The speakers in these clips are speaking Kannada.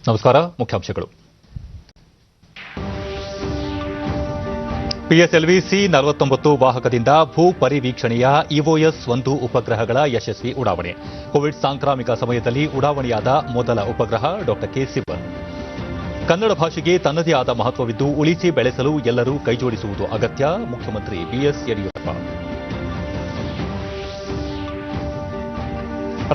ನಮಸ್ಕಾರ. ಮುಖ್ಯಾಂಶಗಳು. ಪಿಎಸ್ಎಲ್ವಿ C-49 ವಾಹಕದಿಂದ ಭೂ ಪರಿವೀಕ್ಷಣೆಯ EOS-1 ಉಪಗ್ರಹಗಳ ಯಶಸ್ವಿ ಉಡಾವಣೆ. ಕೋವಿಡ್ ಸಾಂಕ್ರಾಮಿಕ ಸಮಯದಲ್ಲಿ ಉಡಾವಣೆಯಾದ ಮೊದಲ ಉಪಗ್ರಹ ಡಾ ಕೆ ಸಿವನ್. ಕನ್ನಡ ಭಾಷೆಗೆ ತನ್ನದೇ ಆದ ಮಹತ್ವವಿದ್ದು ಉಳಿಸಿ ಬೆಳೆಸಲು ಎಲ್ಲರೂ ಕೈಜೋಡಿಸುವುದು ಅಗತ್ಯ. ಮುಖ್ಯಮಂತ್ರಿ ಬಿಎಸ್ ಯಡಿಯೂರಪ್ಪ.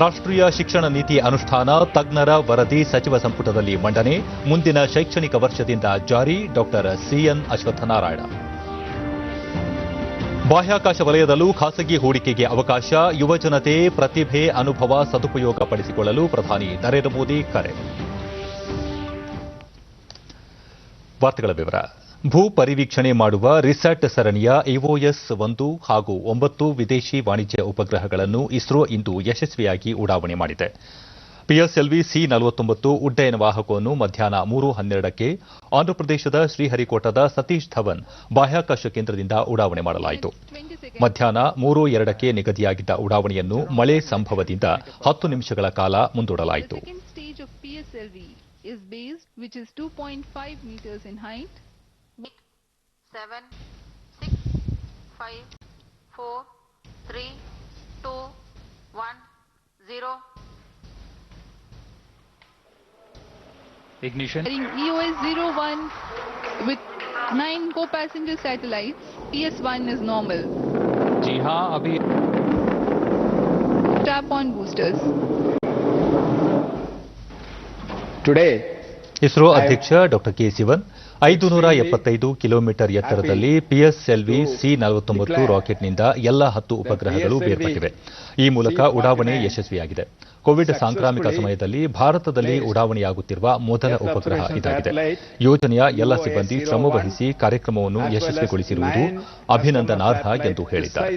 ರಾಷ್ಟ್ರೀಯ ಶಿಕ್ಷಣ ನೀತಿ ಅನುಷ್ಠಾನ ತಜ್ಞರ ವರದಿ ಸಚಿವ ಸಂಪುಟದಲ್ಲಿ ಮಂಡನೆ. ಮುಂದಿನ ಶೈಕ್ಷಣಿಕ ವರ್ಷದಿಂದ ಜಾರಿ. ಡಾ ಸಿಎನ್ ಅಶ್ವತ್ಥನಾರಾಯಣ. ಬಾಹ್ಯಾಕಾಶ ವಲಯದಲ್ಲೂ ಖಾಸಗಿ ಹೂಡಿಕೆಗೆ ಅವಕಾಶ. ಯುವಜನತೆ ಪ್ರತಿಭೆ ಅನುಭವ ಸದುಪಯೋಗ ಪಡಿಸಿಕೊಳ್ಳಲು ಪ್ರಧಾನಿ ನರೇಂದ್ರ ಮೋದಿ ಕರೆ. ವಾರ್ತೆಗಳ ವಿವರ. ಭೂ ಪರಿವೀಕ್ಷಣೆ ಮಾಡುವ ರಿಸ್ಯಾಟ್ ಸರಣಿಯ EOS-1 ಹಾಗೂ 9 ವಿದೇಶಿ ವಾಣಿಜ್ಯ ಉಪಗ್ರಹಗಳನ್ನು ಇಸ್ರೋ ಇಂದು ಯಶಸ್ವಿಯಾಗಿ ಉಡಾವಣೆ ಮಾಡಿದೆ. ಪಿಎಸ್ಎಲ್ವಿ C-49 ಉಡ್ಡಯನ ವಾಹಕವನ್ನು ಮಧ್ಯಾಹ್ನ 3:12ಕ್ಕೆ ಆಂಧ್ರಪ್ರದೇಶದ ಶ್ರೀಹರಿಕೋಟದ ಸತೀಶ್ ಧವನ್ ಬಾಹ್ಯಾಕಾಶ ಕೇಂದ್ರದಿಂದ ಉಡಾವಣೆ ಮಾಡಲಾಯಿತು. ಮಧ್ಯಾಹ್ನ 3:02ಕ್ಕೆ ನಿಗದಿಯಾಗಿದ್ದ ಉಡಾವಣೆಯನ್ನು ಮಳೆ ಸಂಭವದಿಂದ 10 ನಿಮಿಷಗಳ ಕಾಲ ಮುಂದೂಡಲಾಯಿತು. which is 2.5 meters in height. 7, 6, 5, 4, 3, 2, 1, 0. Ignition. EOS-01 with 9 co-passenger satellites. PS-1 is normal. जी हाँ, अभी Strap-on boosters. Today, ಇಸ್ರೋ ಅಧ್ಯಕ್ಷ ಡಾ ಕೆ ಸಿವನ್ 575 ಕಿಲೋಮೀಟರ್ ಎತ್ತರದಲ್ಲಿ ಪಿಎಸ್ಎಲ್ವಿ C-49 ರಾಕೆಟ್ನಿಂದ ಎಲ್ಲ 10 ಉಪಗ್ರಹಗಳು ಬೇರ್ಪಟ್ಟಿವೆ. ಈ ಮೂಲಕ ಉಡಾವಣೆ ಯಶಸ್ವಿಯಾಗಿದೆ. ಕೋವಿಡ್ ಸಾಂಕ್ರಾಮಿಕ ಸಮಯದಲ್ಲಿ ಭಾರತದಲ್ಲಿ ಉಡಾವಣೆಯಾಗುತ್ತಿರುವ ಮೊದಲ ಉಪಗ್ರಹ ಇದಾಗಿದೆ. ಯೋಜನೆಯ ಎಲ್ಲ ಸಿಬ್ಬಂದಿ ಶ್ರಮವಹಿಸಿ ಕಾರ್ಯಕ್ರಮವನ್ನು ಯಶಸ್ವಿಗೊಳಿಸಿರುವುದು ಅಭಿನಂದನಾರ್ಹ ಎಂದು ಹೇಳಿದ್ದಾರೆ.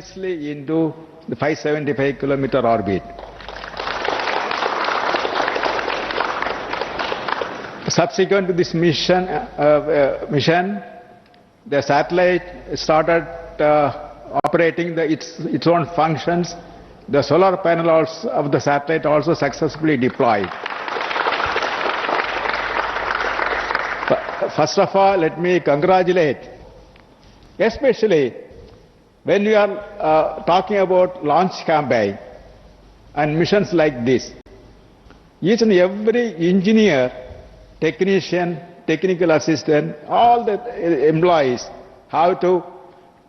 Subsequent to this mission, the satellite started operating its own functions. The solar panels of the satellite also successfully deployed. First of all, let me congratulate, especially when we are talking about launch campaign and missions like this. Each and every engineer, technician, technical assistant, all the employees have to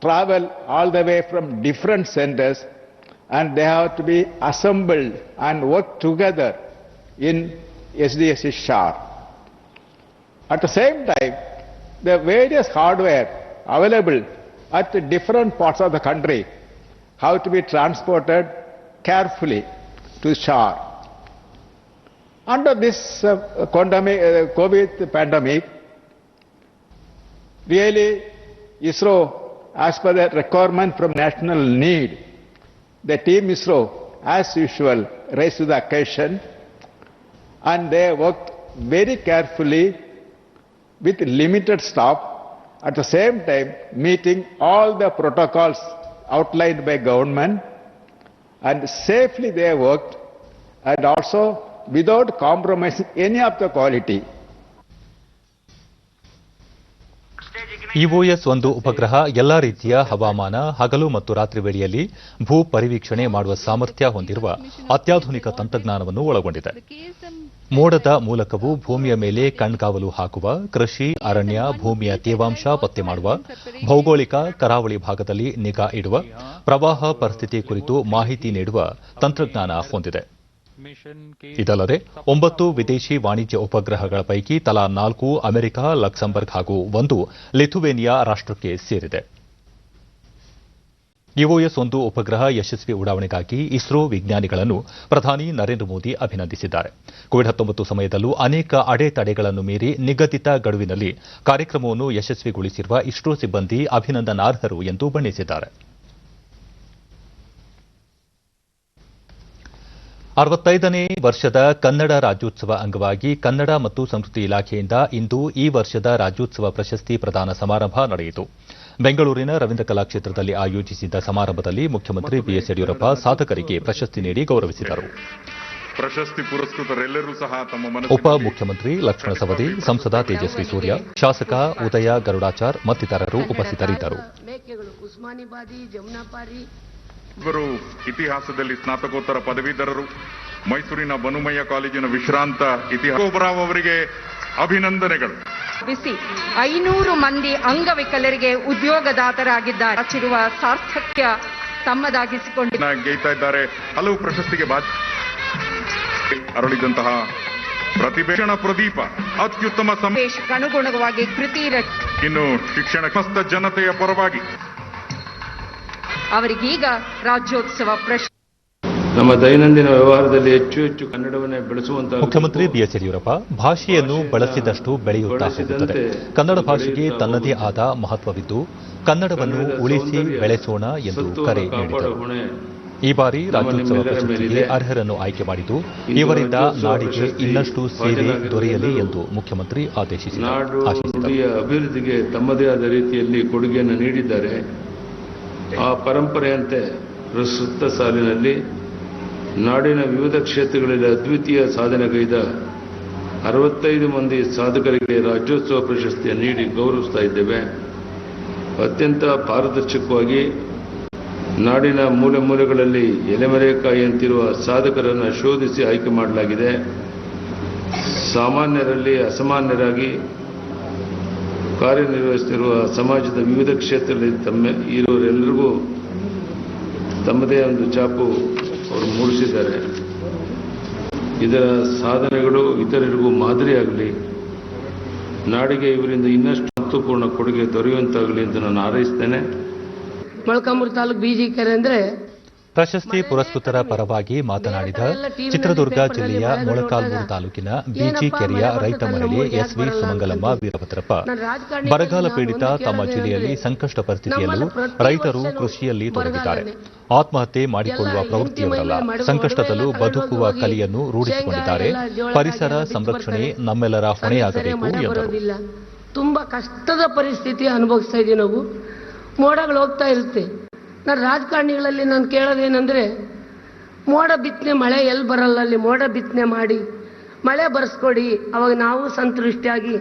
travel all the way from different centers, and they have to be assembled and work together in SDSC SHAR. At the same time, the various hardware available at different parts of the country have to be transported carefully to SHAR. Under this COVID pandemic, really ISRO, as per the requirement from national need, the team ISRO, as usual, raised to the occasion, and they worked very carefully with limited staff, at the same time meeting all the protocols outlined by government, and safely they worked, and also without compromising any of the quality. EOS-1 ಉಪಗ್ರಹ ಎಲ್ಲಾ ರೀತಿಯ ಹವಾಮಾನ, ಹಗಲು ಮತ್ತು ರಾತ್ರಿ ವೇಳೆಯಲ್ಲಿ ಭೂ ಪರಿವೀಕ್ಷಣೆ ಮಾಡುವ ಸಾಮರ್ಥ್ಯ ಹೊಂದಿರುವ ಅತ್ಯಾಧುನಿಕ ತಂತ್ರಜ್ಞಾನವನ್ನು ಒಳಗೊಂಡಿದೆ. ಮೋಡದ ಮೂಲಕವೂ ಭೂಮಿಯ ಮೇಲೆ ಕಣ್ಗಾವಲು ಹಾಕುವ, ಕೃಷಿ, ಅರಣ್ಯ, ಭೂಮಿಯ ತೇವಾಂಶ ಪತ್ತೆ ಮಾಡುವ, ಭೌಗೋಳಿಕ ಕರಾವಳಿ ಭಾಗದಲ್ಲಿ ನಿಗಾ ಇಡುವ, ಪ್ರವಾಹ ಪರಿಸ್ಥಿತಿ ಕುರಿತು ಮಾಹಿತಿ ನೀಡುವ ತಂತ್ರಜ್ಞಾನ ಹೊಂದಿದೆ. ಇದಲ್ಲದೆ 9 ವಿದೇಶಿ ವಾಣಿಜ್ಯ ಉಪಗ್ರಹಗಳ ಪೈಕಿ ತಲಾ 4 ಅಮೆರಿಕ, ಲಕ್ಸಂಬರ್ಗ್ ಹಾಗೂ 1 ಲಿಥುವೇನಿಯಾ ರಾಷ್ಟಕ್ಕೆ ಸೇರಿದೆ. EOS-1 ಉಪಗ್ರಹ ಯಶಸ್ವಿ ಉಡಾವಣೆಗಾಗಿ ಇಸ್ರೋ ವಿಜ್ಞಾನಿಗಳನ್ನು ಪ್ರಧಾನಿ ನರೇಂದ್ರ ಮೋದಿ ಅಭಿನಂದಿಸಿದ್ದಾರೆ. ಕೋವಿಡ್-19 ಸಮಯದಲ್ಲೂ ಅನೇಕ ಅಡೆತಡೆಗಳನ್ನು ಮೀರಿ ನಿಗದಿತ ಗಡುವಿನಲ್ಲಿ ಕಾರ್ಯಕ್ರಮವನ್ನು ಯಶಸ್ವಿಗೊಳಿಸಿರುವ ಇಸ್ರೋ ಸಿಬ್ಬಂದಿ ಅಭಿನಂದನಾರ್ಹರು ಎಂದು ಬಣ್ಣಿಸಿದ್ದಾರೆ. 65ನೇ ವರ್ಷದ ಕನ್ನಡ ರಾಜ್ಯೋತ್ಸವ ಅಂಗವಾಗಿ ಕನ್ನಡ ಮತ್ತು ಸಂಸ್ಕೃತಿ ಇಲಾಖೆಯಿಂದ ಇಂದು ಈ ವರ್ಷದ ರಾಜ್ಯೋತ್ಸವ ಪ್ರಶಸ್ತಿ ಪ್ರದಾನ ಸಮಾರಂಭ ನಡೆಯಿತು. ಬೆಂಗಳೂರಿನ ರವೀಂದ್ರ ಕಲಾಕ್ಷೇತ್ರದಲ್ಲಿ ಆಯೋಜಿಸಿದ್ದ ಸಮಾರಂಭದಲ್ಲಿ ಮುಖ್ಯಮಂತ್ರಿ ಬಿಎಸ್ ಯಡಿಯೂರಪ್ಪ ಸಾಧಕರಿಗೆ ಪ್ರಶಸ್ತಿ ನೀಡಿ ಗೌರವಿಸಿದರು. ಪ್ರಶಸ್ತಿ ಪುರಸ್ಕೃತರೆಲ್ಲರೂ ಸಹ ತಮ್ಮ ಉಪಮುಖ್ಯಮಂತ್ರಿ ಲಕ್ಷ್ಮಣ ಸವದಿ, ಸಂಸದ ತೇಜಸ್ವಿ ಸೂರ್ಯ, ಶಾಸಕ ಉದಯ ಗರುಡಾಚಾರ್ ಮತ್ತಿತರರು ಉಪಸ್ಥಿತರಿದ್ದರು. ಇವರು ಇತಿಹಾಸದಲ್ಲಿ ಸ್ನಾತಕೋತ್ತರ ಪದವೀಧರರು, ಮೈಸೂರಿನ ಬನುಮಯ್ಯ ಕಾಲೇಜಿನ ವಿಶ್ರಾಂತ ಇತಿಹಾಸ ಒಬರಾವ್ ಅವರಿಗೆ ಅಭಿನಂದನೆಗಳು. 500 ಮಂದಿ ಅಂಗವಿಕಲರಿಗೆ ಉದ್ಯೋಗದಾತರಾಗಿದ್ದಾರೆ. ರಚಿರುವ ಸಾರ್ಥಕ್ಯ ತಮ್ಮದಾಗಿಸಿಕೊಂಡಿದ್ದಾರೆ. ಇದ್ದಾರೆ. ಹಲವು ಪ್ರಶಸ್ತಿಗೆ ಅರಳಿದಂತಹ ಪ್ರತಿಭೆಷಣ ಪ್ರದೀಪ ಅತ್ಯುತ್ತಮ ಅನುಗುಣವಾಗಿ ಕೃತಿ ಇನ್ನು ಶಿಕ್ಷಣ ಸಮಸ್ತ ಜನತೆಯ ಪರವಾಗಿ ಅವರಿಗೀಗ ರಾಜ್ಯೋತ್ಸವ ಪ್ರಶಸ್ತಿ. ನಮ್ಮ ದೈನಂದಿನ ವ್ಯವಹಾರದಲ್ಲಿ ಹೆಚ್ಚು ಹೆಚ್ಚು ಕನ್ನಡವನ್ನೇ ಬೆಳೆಸುವಂತಹ ಮುಖ್ಯಮಂತ್ರಿ ಬಿಎಸ್ ಯಡಿಯೂರಪ್ಪ, ಭಾಷೆಯನ್ನು ಬಳಸಿದಷ್ಟು ಬೆಳೆಯುತ್ತಾ ಹೋಗುತ್ತದೆ. ಕನ್ನಡ ಭಾಷೆಗೆ ತನ್ನದೇ ಆದ ಮಹತ್ವವಿದ್ದು ಕನ್ನಡವನ್ನು ಉಳಿಸಿ ಬೆಳೆಸೋಣ ಎಂದು ಕರೆ ನೀಡಿದರು. ಈ ಬಾರಿ ರಾಜ್ಯೋತ್ಸವ ಪ್ರಶಸ್ತಿಗೆ ಅರ್ಹರನ್ನು ಆಯ್ಕೆ ಮಾಡಿದ್ದು ಇವರಿಂದ ನಾಡಿಗೆ ಇನ್ನಷ್ಟು ಸೇವೆ ದೊರೆಯಲಿ ಎಂದು ಮುಖ್ಯಮಂತ್ರಿ ಆದೇಶಿಸಿದರು. ಅಭಿವೃದ್ಧಿಗೆ ತಮ್ಮದೇ ಆದ ರೀತಿಯಲ್ಲಿ ಕೊಡುಗೆಯನ್ನು ನೀಡಿದ್ದಾರೆ. ಆ ಪರಂಪರೆಯಂತೆ ಪ್ರಸ್ತುತ ಸಾಲಿನಲ್ಲಿ ನಾಡಿನ ವಿವಿಧ ಕ್ಷೇತ್ರಗಳಲ್ಲಿ ಅದ್ವಿತೀಯ ಸಾಧನೆಗೈದ 65 ಮಂದಿ ಸಾಧಕರಿಗೆ ರಾಜ್ಯೋತ್ಸವ ಪ್ರಶಸ್ತಿಯನ್ನು ನೀಡಿ ಗೌರವಿಸ್ತಾ ಇದ್ದೇವೆ. ಅತ್ಯಂತ ಪಾರದರ್ಶಕವಾಗಿ ನಾಡಿನ ಮೂಲೆ ಮೂಲೆಗಳಲ್ಲಿ ಎಲೆಮರೆಕಾಯಿಯಂತಿರುವ ಸಾಧಕರನ್ನು ಶೋಧಿಸಿ ಆಯ್ಕೆ ಮಾಡಲಾಗಿದೆ. ಸಾಮಾನ್ಯರಲ್ಲಿ ಅಸಾಮಾನ್ಯರಾಗಿ ಕಾರ್ಯನಿರ್ವಹಿಸುತ್ತಿರುವ ಸಮಾಜದ ವಿವಿಧ ಕ್ಷೇತ್ರದಲ್ಲಿ ಇರುವರೆಲ್ಲರಿಗೂ ತಮ್ಮದೇ ಒಂದು ಛಾಪು ಅವರು ಮೂಡಿಸಿದ್ದಾರೆ. ಇದರ ಸಾಧನೆಗಳು ಇತರರಿಗೂ ಮಾದರಿಯಾಗಲಿ, ನಾಡಿಗೆ ಇವರಿಂದ ಇನ್ನಷ್ಟು ಮಹತ್ವಪೂರ್ಣ ಕೊಡುಗೆ ದೊರೆಯುವಂತಾಗಲಿ ಎಂದು ನಾನು ಹಾರೈಸ್ತೇನೆ. ಮೊಳಕಾಲ್ಮೂರು ತಾಲೂಕು ಬೀಜಿಕೆರೆ ಅಂದ್ರೆ ಪ್ರಶಸ್ತಿ ಪುರಸ್ಕೃತರ ಪರವಾಗಿ ಮಾತನಾಡಿದ ಚಿತ್ರದುರ್ಗ ಜಿಲ್ಲೆಯ ಮೊಳಕಾಲ್ಮೂರು ತಾಲೂಕಿನ ಬೀಜಿಕೆರೆಯ ರೈತ ಮಹಿಳೆ ಎಸ್ವಿ ಸುಮಂಗಲಮ್ಮ ವೀರಭದ್ರಪ್ಪ, ಬರಗಾಲ ಪೀಡಿತ ತಮ್ಮ ಜಿಲ್ಲೆಯಲ್ಲಿ ಸಂಕಷ್ಟ ಪರಿಸ್ಥಿತಿಯಲ್ಲೂ ರೈತರು ಕೃಷಿಯಲ್ಲಿ ತೊಡಗಿದ್ದಾರೆ. ಆತ್ಮಹತ್ಯೆ ಮಾಡಿಕೊಳ್ಳುವ ಪ್ರವೃತ್ತಿಯವರಲ್ಲ, ಸಂಕಷ್ಟದಲ್ಲೂ ಬದುಕುವ ಕಲೆಯನ್ನು ರೂಢಿಸಿಕೊಂಡಿದ್ದಾರೆ. ಪರಿಸರ ಸಂರಕ್ಷಣೆ ನಮ್ಮೆಲ್ಲರ ಹೊಣೆಯಾಗಬೇಕು ಎಂದರು. ತುಂಬಾ ಕಷ್ಟದ ಪರಿಸ್ಥಿತಿ ಅನುಭವಿಸ್ತಾ ಇದ್ದೀವಿ ನಾವು. ಮೋಡಗಳು ಹೋಗ್ತಾ ಇರುತ್ತೆ. ನಾನು ರಾಜಕಾರಣಿಗಳಲ್ಲಿ ನಾನು ಕೇಳೋದೇನೆಂದರೆ, ಮೋಡ ಬಿತ್ತನೆ ಮಳೆ ಎಲ್ಲಿ ಬರಲ್ಲ, ಅಲ್ಲಿ ಮೋಡ ಬಿತ್ತನೆ ಮಾಡಿ ಮಳೆ ಬರೆಸ್ಕೊಡಿ, ಅವಾಗ ನಾವು ಸಂತೃಷ್ಟಿಯಾಗಿ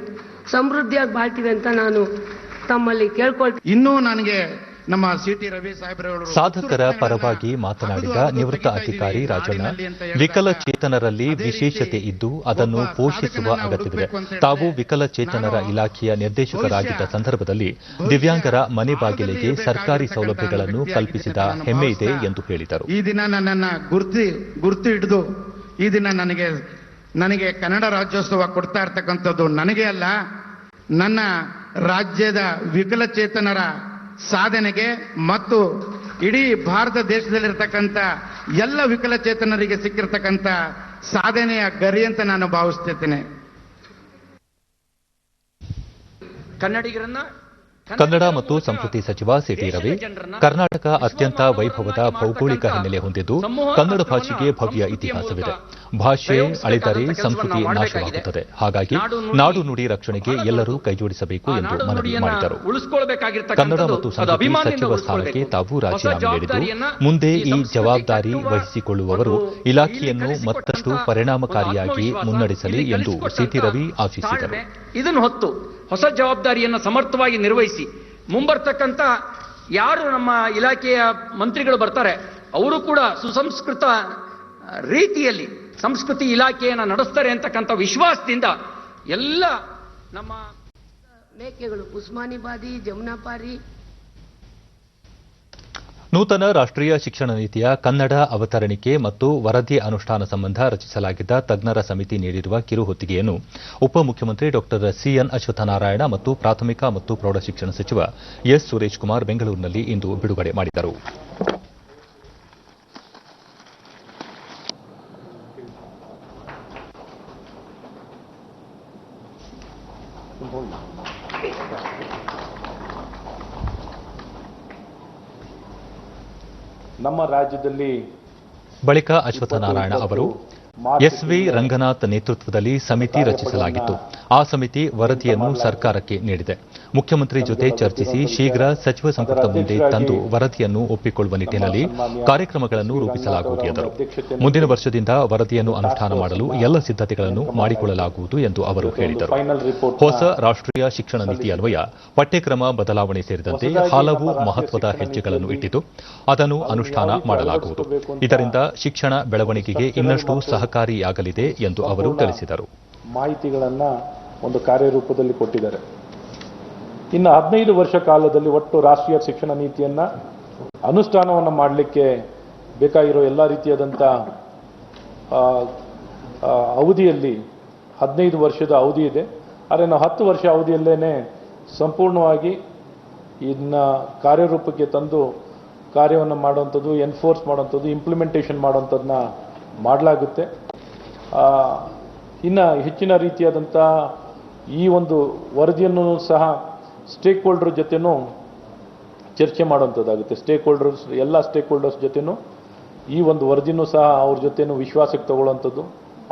ಸಮೃದ್ಧಿಯಾಗಿ ಬಾಳ್ತೀವಿ ಅಂತ ನಾನು ತಮ್ಮಲ್ಲಿ ಕೇಳ್ಕೊಳ್ತೀನಿ. ಇನ್ನೂ ನನಗೆ ನಮ್ಮ ಸಿಟಿ ರವಿ ಸಾಹೇಬ್ರವರು ಸಾಧಕರ ಪರವಾಗಿ ಮಾತನಾಡಿದ ನಿವೃತ್ತ ಅಧಿಕಾರಿ ರಾಜಣ್ಣ, ವಿಕಲಚೇತನರಲ್ಲಿ ವಿಶೇಷತೆ ಇದ್ದು ಅದನ್ನು ಪೋಷಿಸುವ ಅಗತ್ಯವಿದೆ. ತಾವು ವಿಕಲಚೇತನರ ಇಲಾಖೆಯ ನಿರ್ದೇಶಕರಾಗಿದ್ದ ಸಂದರ್ಭದಲ್ಲಿ ದಿವ್ಯಾಂಗರ ಮನೆ ಬಾಗಿಲಿಗೆ ಸರ್ಕಾರಿ ಸೌಲಭ್ಯಗಳನ್ನು ಕಲ್ಪಿಸಿದ ಹೆಮ್ಮೆ ಇದೆ ಎಂದು ಹೇಳಿದರು. ಈ ದಿನ ನನ್ನನ್ನು ಗುರ್ತು ಹಿಡಿದು ಈ ದಿನ ನನಗೆ ಕನ್ನಡ ರಾಜ್ಯೋತ್ಸವ ಕೊಡ್ತಾ ಇರ್ತಕ್ಕಂಥದ್ದು ನನಗೆ ಅಲ್ಲ, ನನ್ನ ರಾಜ್ಯದ ವಿಕಲಚೇತನರ ಸಾಧನೆಗೆ ಮತ್ತು ಇಡೀ ಭಾರತ ದೇಶದಲ್ಲಿರ್ತಕ್ಕಂಥ ಎಲ್ಲ ವಿಕಲಚೇತನರಿಗೆ ಸಿಕ್ಕಿರ್ತಕ್ಕಂಥ ಸಾಧನೆಯ ಗರಿ ಅಂತ ನಾನು ಭಾವಿಸುತ್ತೇನೆ. ಕನ್ನಡ ಮತ್ತು ಸಂಸ್ಕೃತಿ ಸಚಿವ ಸಿಟಿ ರವಿ, ಕರ್ನಾಟಕ ಅತ್ಯಂತ ವೈಭವದ ಭೌಗೋಳಿಕ ಹಿನ್ನೆಲೆ ಹೊಂದಿದ್ದು ಕನ್ನಡ ಭಾಷೆಗೆ ಭವ್ಯ ಇತಿಹಾಸವಿದೆ. ಭಾಷೆ ಅಳಿದರೆ ಸಂಸ್ಕೃತಿ ನಾಶವಾಗುತ್ತದೆ. ಹಾಗಾಗಿ ನಾಡು ನುಡಿ ರಕ್ಷಣೆಗೆ ಎಲ್ಲರೂ ಕೈಜೋಡಿಸಬೇಕು ಎಂದು ಮನವಿ ಮಾಡಿದರು. ಕನ್ನಡ ಮತ್ತು ಸಂಸ್ಕೃತಿ ಸಚಿವ ಸ್ಥಾನಕ್ಕೆ ತಾವು ರಾಜೀನಾಮೆ ನೀಡಿದ್ದು ಮುಂದೆ ಈ ಜವಾಬ್ದಾರಿ ವಹಿಸಿಕೊಳ್ಳುವವರು ಇಲಾಖೆಯನ್ನು ಮತ್ತಷ್ಟು ಪರಿಣಾಮಕಾರಿಯಾಗಿ ಮುನ್ನಡೆಸಲಿ ಎಂದು ಸಿಟಿ ರವಿ ಆಶಿಸಿದರು. ಇದನ್ನು ಹೊತ್ತು ಹೊಸ ಜವಾಬ್ದಾರಿಯನ್ನು ಸಮರ್ಥವಾಗಿ ನಿರ್ವಹಿಸಿ ಮುಂಬರ್ತಕ್ಕಂಥ ಯಾರು ನಮ್ಮ ಇಲಾಖೆಯ ಮಂತ್ರಿಗಳು ಬರ್ತಾರೆ ಅವರು ಕೂಡ ಸುಸಂಸ್ಕೃತ ರೀತಿಯಲ್ಲಿ ಸಂಸ್ಕೃತಿ ಇಲಾಖೆಯನ್ನು ನಡೆಸ್ತಾರೆ ಅಂತಕ್ಕಂಥ ವಿಶ್ವಾಸದಿಂದ ಎಲ್ಲ ನಮ್ಮ ಮೇಕೆಗಳು ಉಸ್ಮಾನಿ ಬಾದಿ, ಜಮುನಾಪಾರಿ. ನೂತನ ರಾಷ್ಟ್ರೀಯ ಶಿಕ್ಷಣ ನೀತಿಯ ಕನ್ನಡ ಅವತರಣಿಕೆ ಮತ್ತು ವರದಿ ಅನುಷ್ಠಾನ ಸಂಬಂಧ ರಚಿಸಲಾಗಿದ್ದ ತಜ್ಞರ ಸಮಿತಿ ನೀಡಿರುವ ಕಿರುಹೊತ್ತಿಗೆಯನ್ನು ಉಪಮುಖ್ಯಮಂತ್ರಿ ಡಾ ಸಿಎನ್ ಅಶ್ವತ್ಥನಾರಾಯಣ ಮತ್ತು ಪ್ರಾಥಮಿಕ ಮತ್ತು ಪ್ರೌಢಶಿಕ್ಷಣ ಸಚಿವ ಎಸ್ ಸುರೇಶ್ ಕುಮಾರ್ ಬೆಂಗಳೂರಿನಲ್ಲಿ ಇಂದು ಬಿಡುಗಡೆ ಮಾಡಿದರು. ನಮ್ಮ ರಾಜ್ಯದಲ್ಲಿ ಬಳಿಕ ಅಶ್ವತ್ಥನಾರಾಯಣ ಅವರು ಎಸ್ವಿ ರಂಗನಾಥ್ ನೇತೃತ್ವದಲ್ಲಿ ಸಮಿತಿ ರಚಿಸಲಾಗಿತ್ತು. ಆ ಸಮಿತಿ ವರದಿಯನ್ನು ಸರ್ಕಾರಕ್ಕೆ ನೀಡಿದೆ. ಮುಖ್ಯಮಂತ್ರಿ ಜೊತೆ ಚರ್ಚಿಸಿ ಶೀಘ್ರ ಸಚಿವ ಸಂಪುಟದ ಮುಂದೆ ತಂದು ವರದಿಯನ್ನು ಒಪ್ಪಿಕೊಳ್ಳುವ ನಿಟ್ಟಿನಲ್ಲಿ ಕಾರ್ಯಕ್ರಮಗಳನ್ನು ರೂಪಿಸಲಾಗುವುದು ಎಂದರು. ಮುಂದಿನ ವರ್ಷದಿಂದ ವರದಿಯನ್ನು ಅನುಷ್ಠಾನ ಮಾಡಲು ಎಲ್ಲ ಸಿದ್ದತೆಗಳನ್ನು ಮಾಡಿಕೊಳ್ಳಲಾಗುವುದು ಎಂದು ಅವರು ಹೇಳಿದರು. ಹೊಸ ರಾಷ್ಟ್ರೀಯ ಶಿಕ್ಷಣ ನೀತಿ ಅನ್ವಯ ಪಠ್ಯಕ್ರಮ ಬದಲಾವಣೆ ಸೇರಿದಂತೆ ಹಲವು ಮಹತ್ವದ ಹೆಜ್ಜೆಗಳನ್ನು ಇಟ್ಟಿದ್ದು ಅದನ್ನು ಅನುಷ್ಠಾನ ಮಾಡಲಾಗುವುದು. ಇದರಿಂದ ಶಿಕ್ಷಣ ಬೆಳವಣಿಗೆಗೆ ಇನ್ನಷ್ಟು ಸಹಕಾರಿಯಾಗಲಿದೆ ಎಂದು ಅವರು ತಿಳಿಸಿದರು. ಮಾಹಿತಿಗಳನ್ನು ಒಂದು ಕಾರ್ಯರೂಪದಲ್ಲಿ ಕೊಟ್ಟಿದ್ದಾರೆ. ಇನ್ನು 15 ವರ್ಷ ಕಾಲದಲ್ಲಿ ಒಟ್ಟು ರಾಷ್ಟ್ರೀಯ ಶಿಕ್ಷಣ ನೀತಿಯನ್ನು ಅನುಷ್ಠಾನವನ್ನು ಮಾಡಲಿಕ್ಕೆ ಬೇಕಾಗಿರೋ ಎಲ್ಲ ರೀತಿಯಾದಂಥ ಅವಧಿಯಲ್ಲಿ 15 ವರ್ಷದ ಅವಧಿ ಇದೆ. ಆದರೆ ನಾವು 10 ವರ್ಷ ಅವಧಿಯಲ್ಲೇ ಸಂಪೂರ್ಣವಾಗಿ ಇದನ್ನ ಕಾರ್ಯರೂಪಕ್ಕೆ ತಂದು ಕಾರ್ಯವನ್ನು ಮಾಡುವಂಥದ್ದು, ಎನ್ಫೋರ್ಸ್ ಮಾಡುವಂಥದ್ದು, ಇಂಪ್ಲಿಮೆಂಟೇಷನ್ ಮಾಡುವಂಥದ್ದನ್ನ ಮಾಡಲಾಗುತ್ತೆ. ಇನ್ನು ಹೆಚ್ಚಿನ ರೀತಿಯಾದಂಥ ಈ ಒಂದು ವರದಿಯನ್ನು ಸಹ ಸ್ಟೇಕ್ ಹೋಲ್ಡರ್ ಜೊತೆನೂ ಚರ್ಚೆ ಮಾಡುವಂಥದ್ದಾಗುತ್ತೆ. ಎಲ್ಲ ಸ್ಟೇಕ್ ಹೋಲ್ಡರ್ಸ್ ಜೊತೆನೂ ಈ ಒಂದು ವರದಿನೂ ಸಹ ಅವ್ರ ಜೊತೆನೂ ವಿಶ್ವಾಸಕ್ಕೆ ತಗೊಳ್ಳುವಂಥದ್ದು,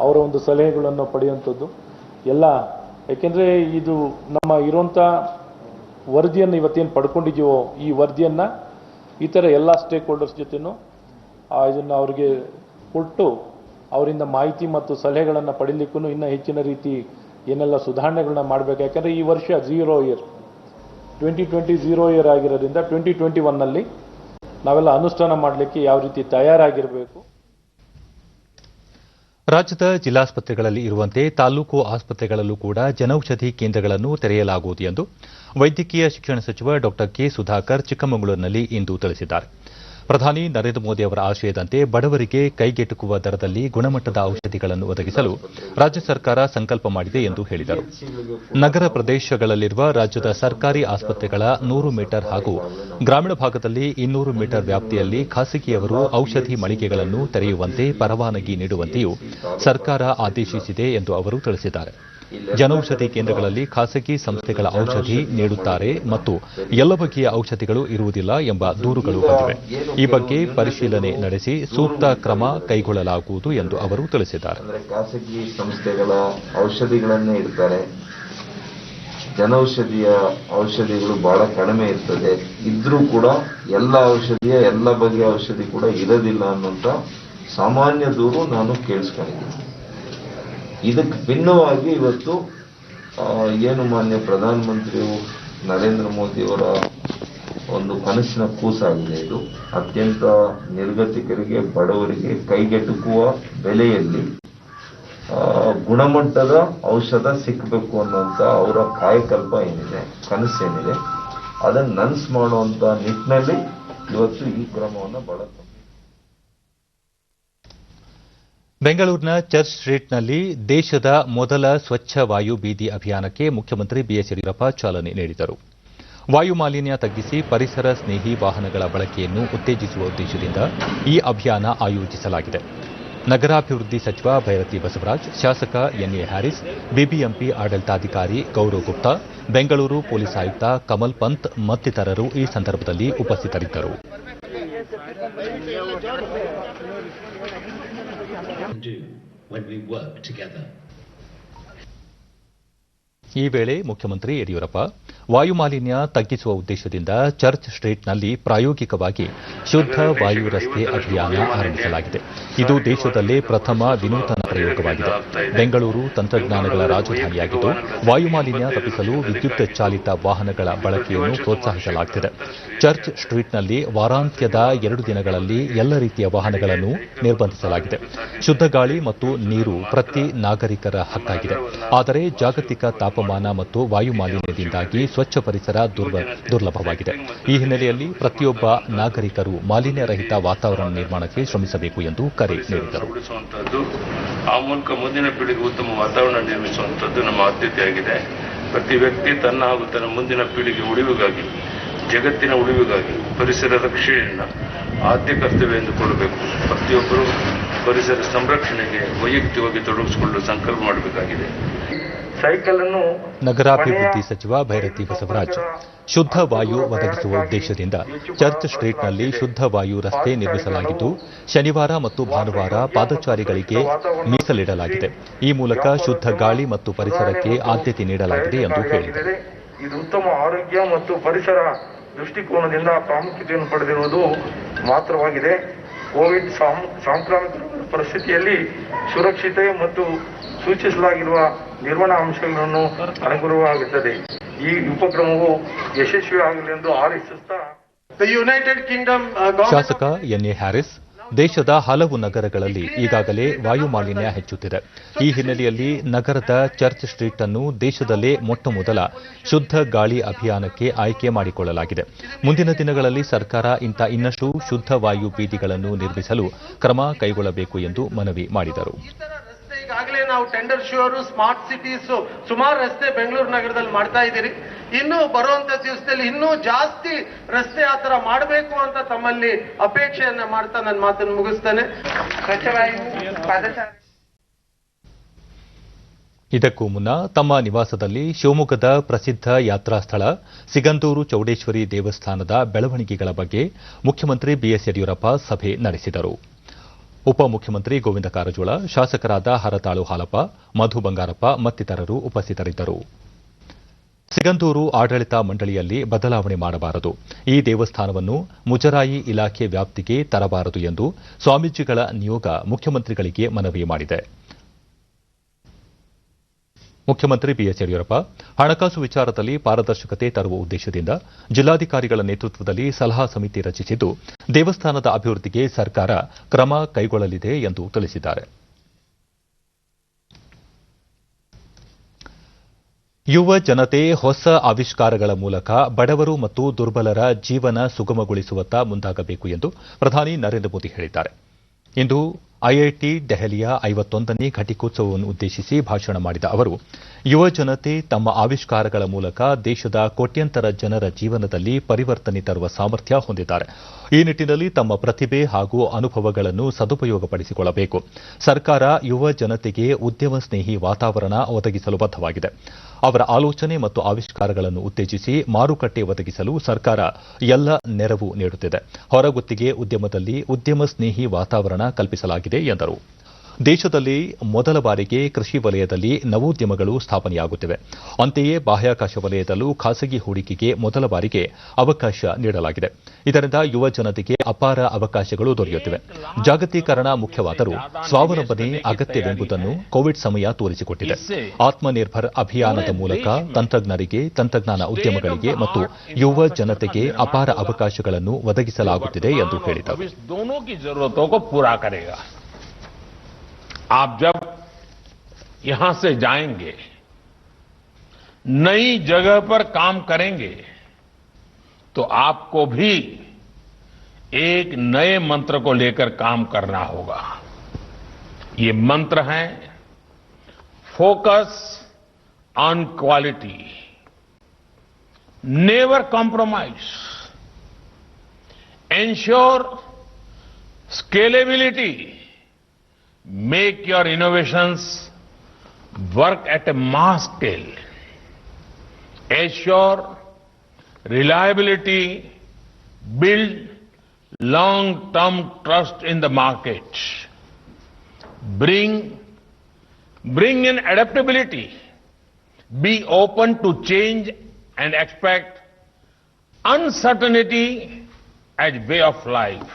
ಅವರ ಒಂದು ಸಲಹೆಗಳನ್ನು ಪಡೆಯುವಂಥದ್ದು ಎಲ್ಲ. ಯಾಕೆಂದರೆ ಇದು ನಮ್ಮ ಇರುವಂಥ ವರದಿಯನ್ನು ಇವತ್ತೇನು ಪಡ್ಕೊಂಡಿದ್ದೀವೋ ಈ ವರದಿಯನ್ನು ಈ ಥರ ಎಲ್ಲ ಸ್ಟೇಕ್ ಹೋಲ್ಡರ್ಸ್ ಜೊತೆನೂ ಇದನ್ನು ಅವರಿಗೆ ಕೊಟ್ಟು ಅವರಿಂದ ಮಾಹಿತಿ ಮತ್ತು ಸಲಹೆಗಳನ್ನು ಪಡೀಲಿಕ್ಕೂ ಇನ್ನೂ ಹೆಚ್ಚಿನ ರೀತಿ ಏನೆಲ್ಲ ಸುಧಾರಣೆಗಳನ್ನ ಮಾಡಬೇಕು. ಯಾಕಂದರೆ ಈ ವರ್ಷ 2020 0 ಇಯರ್ ಆಗಿರೋದ್ರಿಂದ 2021ನಲ್ಲಿ ನಾವೆಲ್ಲ ಅನುಷ್ಠಾನ ಮಾಡಲಿಕ್ಕೆ ಯಾವ ರೀತಿ ತಯಾರಾಗಿರಬೇಕು. ರಾಜ್ಯದ ಜಿಲ್ಲಾಸ್ಪತ್ರೆಗಳಲ್ಲಿ ಇರುವಂತೆ ತಾಲೂಕು ಆಸ್ಪತ್ರೆಗಳಲ್ಲೂ ಕೂಡ ಜನೌಷಧಿ ಕೇಂದ್ರಗಳನ್ನು ತೆರೆಯಲಾಗುವುದು ಎಂದು ವೈದ್ಯಕೀಯ ಶಿಕ್ಷಣ ಸಚಿವ ಡಾ ಕೆ ಸುಧಾಕರ್ ಚಿಕ್ಕಮಗಳೂರಿನಲ್ಲಿ ಇಂದು ತಿಳಿಸಿದ್ದಾರೆ. ಪ್ರಧಾನಿ ನರೇಂದ್ರ ಮೋದಿ ಅವರ ಆಶಯದಂತೆ ಬಡವರಿಗೆ ಕೈಗೆಟುಕುವ ದರದಲ್ಲಿ ಗುಣಮಟ್ಟದ ಔಷಧಿಗಳನ್ನು ಒದಗಿಸಲು ರಾಜ್ಯ ಸರ್ಕಾರ ಸಂಕಲ್ಪ ಮಾಡಿದೆ ಎಂದು ಹೇಳಿದರು. ನಗರ ಪ್ರದೇಶಗಳಲ್ಲಿರುವ ರಾಜ್ಯದ ಸರ್ಕಾರಿ ಆಸ್ಪತ್ರೆಗಳ 100 ಮೀಟರ್ ಹಾಗೂ ಗ್ರಾಮೀಣ ಭಾಗದಲ್ಲಿ 200 ಮೀಟರ್ ವ್ಯಾಪ್ತಿಯಲ್ಲಿ ಖಾಸಗಿಯವರು ಔಷಧಿ ಮಳಿಗೆಗಳನ್ನು ತೆರೆಯುವಂತೆ ಪರವಾನಗಿ ನೀಡುವಂತೆಯೂ ಸರ್ಕಾರ ಆದೇಶಿಸಿದೆ ಎಂದು ಅವರು ತಿಳಿಸಿದ್ದಾರೆ. ಜನೌಷಧಿ ಕೇಂದ್ರಗಳಲ್ಲಿ ಖಾಸಗಿ ಸಂಸ್ಥೆಗಳ ಔಷಧಿ ನೀಡುತ್ತಾರೆ ಮತ್ತು ಎಲ್ಲ ಬಗೆಯ ಔಷಧಿಗಳು ಇರುವುದಿಲ್ಲ ಎಂಬ ದೂರುಗಳು ಬಂದಿವೆ. ಈ ಬಗ್ಗೆ ಪರಿಶೀಲನೆ ನಡೆಸಿ ಸೂಕ್ತ ಕ್ರಮ ಕೈಗೊಳ್ಳಲಾಗುವುದು ಎಂದು ಅವರು ತಿಳಿಸಿದ್ದಾರೆ. ಖಾಸಗಿ ಸಂಸ್ಥೆಗಳ ಔಷಧಿಗಳನ್ನೇ ಇರ್ತಾರೆ, ಜನೌಷಧಿಯ ಔಷಧಿಗಳು ಬಹಳ ಕಡಿಮೆ ಇರ್ತದೆ. ಇದ್ರೂ ಕೂಡ ಎಲ್ಲ ಬಗೆಯ ಔಷಧಿ ಕೂಡ ಇರೋದಿಲ್ಲ ಅನ್ನುವಂಥ ಸಾಮಾನ್ಯ ದೂರು ನಾನು ಕೇಳಿಸ್ಕೊಂಡಿದ್ದೀನಿ. ಇದಕ್ಕೆ ಭಿನ್ನವಾಗಿ ಇವತ್ತು ಏನು ಮಾನ್ಯ ಪ್ರಧಾನಮಂತ್ರಿಯು ನರೇಂದ್ರ ಮೋದಿಯವರ ಒಂದು ಕನಸಿನ ಕೂಸಾಗಿದೆ. ಇದು ಅತ್ಯಂತ ನಿರ್ಗತಿಕರಿಗೆ, ಬಡವರಿಗೆ ಕೈಗೆಟುಕುವ ಬೆಲೆಯಲ್ಲಿ ಗುಣಮಟ್ಟದ ಔಷಧ ಸಿಕ್ಕಬೇಕು ಅನ್ನುವಂಥ ಅವರ ಕಾಯಕಲ್ಪ ಏನಿದೆ, ಕನಸೇನಿದೆ, ಅದನ್ನು ನನಸು ಮಾಡುವಂಥ ನಿಟ್ಟಿನಲ್ಲಿ ಇವತ್ತು ಈ ಕ್ರಮವನ್ನು ಬಹಳ ಬೆಂಗಳೂರಿನ ಚರ್ಚ್ ಸ್ಟ್ರೀಟ್ನಲ್ಲಿ ದೇಶದ ಮೊದಲ ಸ್ವಚ್ಛ ವಾಯು ಬೀದಿ ಅಭಿಯಾನಕ್ಕೆ ಮುಖ್ಯಮಂತ್ರಿ ಬಿಎಸ್ ಯಡಿಯೂರಪ್ಪ ಚಾಲನೆ ನೀಡಿದರು. ವಾಯು ಮಾಲಿನ್ಯ ತಗ್ಗಿಸಿ ಪರಿಸರ ಸ್ನೇಹಿ ವಾಹನಗಳ ಬಳಕೆಯನ್ನು ಉತ್ತೇಜಿಸುವ ಉದ್ದೇಶದಿಂದ ಈ ಅಭಿಯಾನ ಆಯೋಜಿಸಲಾಗಿದೆ. ನಗರಾಭಿವೃದ್ಧಿ ಸಚಿವ ಭೈರತಿ ಬಸವರಾಜ್, ಶಾಸಕ ಎನ್ಎ ಹ್ಯಾರಿಸ್, ಬಿಬಿಎಂಪಿ ಆಡಳಿತಾಧಿಕಾರಿ ಗೌರವ್ ಗುಪ್ತಾ, ಬೆಂಗಳೂರು ಪೊಲೀಸ್ ಆಯುಕ್ತ ಕಮಲ್ ಪಂತ್ ಮತ್ತಿತರರು ಈ ಸಂದರ್ಭದಲ್ಲಿ ಉಪಸ್ಥಿತರಿದ್ದರು. ಈ ವೇಳೆ ಮುಖ್ಯಮಂತ್ರಿ ಯಡಿಯೂರಪ್ಪ ವಾಯು ಮಾಲಿನ್ಯ ತಗ್ಗಿಸುವ ಉದ್ದೇಶದಿಂದ ಚರ್ಚ್ ಸ್ಟ್ರೀಟ್ನಲ್ಲಿ ಪ್ರಾಯೋಗಿಕವಾಗಿ ಶುದ್ಧ ವಾಯು ರಸ್ತೆ ಅಭಿಯಾನ ಆರಂಭಿಸಲಾಗಿದೆ. ಇದು ದೇಶದಲ್ಲೇ ಪ್ರಥಮ ವಿನೂತನ ಪ್ರಯೋಗವಾಗಿದೆ. ಬೆಂಗಳೂರು ತಂತ್ರಜ್ಞಾನಗಳ ರಾಜಧಾನಿಯಾಗಿದ್ದು ವಾಯು ಮಾಲಿನ್ಯ ತಪ್ಪಿಸಲು ವಿದ್ಯುತ್ ಚಾಲಿತ ವಾಹನಗಳ ಬಳಕೆಯನ್ನು ಪ್ರೋತ್ಸಾಹಿಸಲಾಗುತ್ತಿದೆ. ಚರ್ಚ್ ಸ್ಟ್ರೀಟ್ನಲ್ಲಿ ವಾರಾಂತ್ಯದ 2 ದಿನಗಳಲ್ಲಿ ಎಲ್ಲ ರೀತಿಯ ವಾಹನಗಳನ್ನು ನಿರ್ಬಂಧಿಸಲಾಗಿದೆ. ಶುದ್ಧ ಗಾಳಿ ಮತ್ತು ನೀರು ಪ್ರತಿ ನಾಗರಿಕರ ಹಕ್ಕಾಗಿದೆ. ಆದರೆ ಜಾಗತಿಕ ತಾಪಮಾನ ಮತ್ತು ವಾಯು ಮಾಲಿನ್ಯದಿಂದಾಗಿ ಸ್ವಚ್ಛ ಪರಿಸರ ದುರ್ಲಭವಾಗಿದೆ. ಈ ಹಿನ್ನೆಲೆಯಲ್ಲಿ ಪ್ರತಿಯೊಬ್ಬ ನಾಗರಿಕರು ಮಾಲಿನ್ಯ ರಹಿತ ವಾತಾವರಣ ನಿರ್ಮಾಣಕ್ಕೆ ಶ್ರಮಿಸಬೇಕು ಎಂದು ಕರೆ ನೀಡಿದರು. ಆ ಮೂಲಕ ಮುಂದಿನ ಪೀಳಿಗೆ ಉತ್ತಮ ವಾತಾವರಣ ನಿರ್ಮಿಸುವಂತದ್ದು ನಮ್ಮ ಆದ್ಯತೆಯಾಗಿದೆ. ಪ್ರತಿ ವ್ಯಕ್ತಿ ತನ್ನ ಹಾಗೂ ತನ್ನ ಮುಂದಿನ ಪೀಳಿಗೆ ಉಳಿವಿಗಾಗಿ, ಜಗತ್ತಿನ ಉಳಿವಿಗಾಗಿ ಪರಿಸರ ರಕ್ಷಣೆಯನ್ನು ಆದ್ಯ ಕರ್ತವ್ಯ ಎಂದುಕೊಳ್ಳಬೇಕು. ಪ್ರತಿಯೊಬ್ಬರು ಪರಿಸರ ಸಂರಕ್ಷಣೆಗೆ ವೈಯಕ್ತಿಕವಾಗಿ ತೊಡಗಿಸಿಕೊಳ್ಳಲು ಸಂಕಲ್ಪ ಮಾಡಬೇಕಾಗಿದೆ. ನಗರಾಭಿವೃದ್ಧಿ ಸಚಿವ ಭೈರತಿ ಬಸವರಾಜ್, ಶುದ್ಧ ವಾಯು ಒದಗಿಸುವ ಉದ್ದೇಶದಿಂದ ಚರ್ಚ್ ಸ್ಟ್ರೀಟ್ನಲ್ಲಿ ಶುದ್ಧ ವಾಯು ರಸ್ತೆ ನಿರ್ಮಿಸಲಾಗಿದ್ದು ಶನಿವಾರ ಮತ್ತು ಭಾನುವಾರ ಪಾದಚಾರಿಗಳಿಗೆ ಮೀಸಲಿಡಲಾಗಿದೆ. ಈ ಮೂಲಕ ಶುದ್ಧ ಗಾಳಿ ಮತ್ತು ಪರಿಸರಕ್ಕೆ ಆದ್ಯತೆ ನೀಡಲಾಗಿದೆ ಎಂದು ಹೇಳಿದರು. ಇದು ಉತ್ತಮ ಆರೋಗ್ಯ ಮತ್ತು ಪರಿಸರ ದೃಷ್ಟಿಕೋನದಿಂದ ಪ್ರಾಮುಖ್ಯತೆಯನ್ನು ಪಡೆದಿರುವುದು ಮಾತ್ರವಾಗಿದೆ. ಕೋವಿಡ್ ಸಾಂಕ್ರಾಮಿಕ ಪರಿಸ್ಥಿತಿಯಲ್ಲಿ ಸುರಕ್ಷತೆ ಮತ್ತು ಸೂಚಿಸಲಾಗಿರುವ ನಿರ್ವಹಣಾ ಅಂಶಗಳನ್ನು ಅನುಗುಣವಾಗುತ್ತದೆ. ಈ ಉಪಕ್ರಮವು ಯಶಸ್ವಿಯಾಗಲಿ ಎಂದು ಹಾರೈಸುತ್ತಾ ಯುನೈಟೆಡ್ ಕಿಂಗ್ಡಮ್ ಶಾಸಕ ಎನ್ಎ ಹ್ಯಾರಿಸ್ ದೇಶದ ಹಲವು ನಗರಗಳಲ್ಲಿ ಈಗಾಗಲೇ ವಾಯು ಮಾಲಿನ್ಯ ಹೆಚ್ಚುತ್ತಿದೆ. ಈ ಹಿನ್ನೆಲೆಯಲ್ಲಿ ನಗರದ ಚರ್ಚ್ ಸ್ಟ್ರೀಟ್ ಅನ್ನು ದೇಶದಲ್ಲೇ ಮೊಟ್ಟಮೊದಲ ಶುದ್ಧ ಗಾಳಿ ಅಭಿಯಾನಕ್ಕೆ ಆಯ್ಕೆ ಮಾಡಿಕೊಳ್ಳಲಾಗಿದೆ. ಮುಂದಿನ ದಿನಗಳಲ್ಲಿ ಸರ್ಕಾರ ಇನ್ನಷ್ಟು ಶುದ್ಧ ವಾಯು ಬೀದಿಗಳನ್ನು ನಿರ್ಮಿಸಲು ಕ್ರಮ ಕೈಗೊಳ್ಳಬೇಕು ಎಂದು ಮನವಿ ಮಾಡಿದರು. ಈಗಾಗಲೇ ನಾವು ಟೆಂಡರ್ ಶ್ಯೂರ್ ಸ್ಮಾರ್ಟ್ ಸಿಟೀಸ್ ಸುಮಾರು ರಸ್ತೆ ಬೆಂಗಳೂರು ನಗರದಲ್ಲಿ ಮಾಡ್ತಾ ಇದ್ದೀರಿ. ಇನ್ನು ಬರುವಂತ ದಿವಸದಲ್ಲಿ ಇನ್ನೂ ಜಾಸ್ತಿ ರಸ್ತೆ ಆ ತರ ಮಾಡಬೇಕು ಅಂತ ತಮ್ಮಲ್ಲಿ ಅಪೇಕ್ಷೆಯನ್ನ ಮಾಡ್ತಾ ನನ್ನ ಮಾತನ್ನು ಮುಗಿಸ್ತೇನೆ. ಇದಕ್ಕೂ ಮುನ್ನ ತಮ್ಮ ನಿವಾಸದಲ್ಲಿ ಶಿವಮೊಗ್ಗದ ಪ್ರಸಿದ್ಧ ಯಾತ್ರಾ ಸ್ಥಳ ಸಿಗಂದೂರು ಚೌಡೇಶ್ವರಿ ದೇವಸ್ಥಾನದ ಬೆಳವಣಿಗೆಗಳ ಬಗ್ಗೆ ಮುಖ್ಯಮಂತ್ರಿ ಬಿಎಸ್ ಯಡಿಯೂರಪ್ಪ ಸಭೆ ನಡೆಸಿದರು. ಉಪಮುಖ್ಯಮಂತ್ರಿ ಗೋವಿಂದ ಕಾರಜೋಳ, ಶಾಸಕರಾದ ಹರತಾಳು ಹಾಲಪ್ಪ, ಮಧು ಬಂಗಾರಪ್ಪ ಮತ್ತಿತರರು ಉಪಸ್ಥಿತರಿದ್ದರು. ಸಿಗಂದೂರು ಆಡಳಿತ ಮಂಡಳಿಯಲ್ಲಿ ಬದಲಾವಣೆ ಮಾಡಬಾರದು, ಈ ದೇವಸ್ಥಾನವನ್ನು ಮುಜರಾಯಿ ಇಲಾಖೆ ವ್ಯಾಪ್ತಿಗೆ ತರಬಾರದು ಎಂದು ಸ್ವಾಮೀಜಿಗಳ ನಿಯೋಗ ಮುಖ್ಯಮಂತ್ರಿಗಳಿಗೆ ಮನವಿ ಮಾಡಿದೆ. ಮುಖ್ಯಮಂತ್ರಿ ಬಿಎಸ್ ಯಡಿಯೂರಪ್ಪ ಹಣಕಾಸು ವಿಚಾರದಲ್ಲಿ ಪಾರದರ್ಶಕತೆ ತರುವ ಉದ್ದೇಶದಿಂದ ಜಿಲ್ಲಾಧಿಕಾರಿಗಳ ನೇತೃತ್ವದಲ್ಲಿ ಸಲಹಾ ಸಮಿತಿ ರಚಿಸಿದ್ದು ದೇವಸ್ಥಾನದ ಅಭಿವೃದ್ಧಿಗೆ ಸರ್ಕಾರ ಕ್ರಮ ಕೈಗೊಳ್ಳಲಿದೆ ಎಂದು ತಿಳಿಸಿದ್ದಾರೆ. ಯುವ ಜನತೆ ಹೊಸ ಆವಿಷ್ಕಾರಗಳ ಮೂಲಕ ಬಡವರು ಮತ್ತು ದುರ್ಬಲರ ಜೀವನ ಸುಗಮಗೊಳಿಸುವತ್ತ ಮುಂದಾಗಬೇಕು ಎಂದು ಪ್ರಧಾನಿ ನರೇಂದ್ರ ಮೋದಿ ಹೇಳಿದ್ದಾರೆ. ಇಂದು ಐಐಟಿ ದೆಹಲಿಯ 51ನೇ ಘಟಿಕೋತ್ಸವವನ್ನು ಉದ್ದೇಶಿಸಿ ಭಾಷಣ ಮಾಡಿದ ಅವರು, ಯುವ ಜನತೆ ತಮ್ಮ ಆವಿಷ್ಕಾರಗಳ ಮೂಲಕ ದೇಶದ ಕೋಟ್ಯಂತರ ಜನರ ಜೀವನದಲ್ಲಿ ಪರಿವರ್ತನೆ ತರುವ ಸಾಮರ್ಥ್ಯ ಹೊಂದಿದ್ದಾರೆ. ಈ ನಿಟ್ಟಿನಲ್ಲಿ ತಮ್ಮ ಪ್ರತಿಭೆ ಹಾಗೂ ಅನುಭವಗಳನ್ನು ಸದುಪಯೋಗಪಡಿಸಿಕೊಳ್ಳಬೇಕು. ಸರ್ಕಾರ ಯುವ ಜನತೆಗೆ ಉದ್ಯಮ ಸ್ನೇಹಿ ವಾತಾವರಣ ಒದಗಿಸಲು ಬದ್ಧವಾಗಿದೆ. ಅವರ ಆಲೋಚನೆ ಮತ್ತು ಆವಿಷ್ಕಾರಗಳನ್ನು ಉತ್ತೇಜಿಸಿ ಮಾರುಕಟ್ಟೆ ಒದಗಿಸಲು ಸರ್ಕಾರ ಎಲ್ಲ ನೆರವು ನೀಡುತ್ತಿದೆ. ಹೊರಗುತ್ತಿಗೆ ಉದ್ಯಮದಲ್ಲಿ ಉದ್ಯಮ ಸ್ನೇಹಿ ವಾತಾವರಣ ಕಲ್ಪಿಸಲಾಗಿದೆ ಎಂದರು. ದೇಶದಲ್ಲಿ ಮೊದಲ ಬಾರಿಗೆ ಕೃಷಿ ವಲಯದಲ್ಲಿ ನವೋದ್ಯಮಗಳು ಸ್ಥಾಪನೆಯಾಗುತ್ತಿವೆ. ಅಂತೆಯೇ ಬಾಹ್ಯಾಕಾಶ ವಲಯದಲ್ಲೂ ಖಾಸಗಿ ಹೂಡಿಕೆಗೆ ಮೊದಲ ಬಾರಿಗೆ ಅವಕಾಶ ನೀಡಲಾಗಿದೆ. ಇದರಿಂದ ಯುವ ಜನತೆಗೆ ಅಪಾರ ಅವಕಾಶಗಳು ದೊರೆಯುತ್ತಿವೆ. ಜಾಗತೀಕರಣ ಮುಖ್ಯವಾದರೂ ಸ್ವಾವಲಂಬನೆ ಅಗತ್ಯವೆಂಬುದನ್ನು ಕೋವಿಡ್ ಸಮಯ ತೋರಿಸಿಕೊಟ್ಟಿದೆ. ಆತ್ಮನಿರ್ಭರ್ ಅಭಿಯಾನದ ಮೂಲಕ ತಂತ್ರಜ್ಞರಿಗೆ, ತಂತ್ರಜ್ಞಾನ ಉದ್ಯಮಗಳಿಗೆ ಮತ್ತು ಯುವ ಜನತೆಗೆ ಅಪಾರ ಅವಕಾಶಗಳನ್ನು ಒದಗಿಸಲಾಗುತ್ತಿದೆ ಎಂದು ಹೇಳಿದರು. आप जब यहां से जाएंगे, नई जगह पर काम करेंगे, तो आपको भी एक नए मंत्र को लेकर काम करना होगा. ये मंत्र है focus on quality, never compromise, ensure scalability, make your innovations work at a mass scale, assure reliability, build long-term trust in the market, bring in adaptability, be open to change and expect uncertainty as way of life.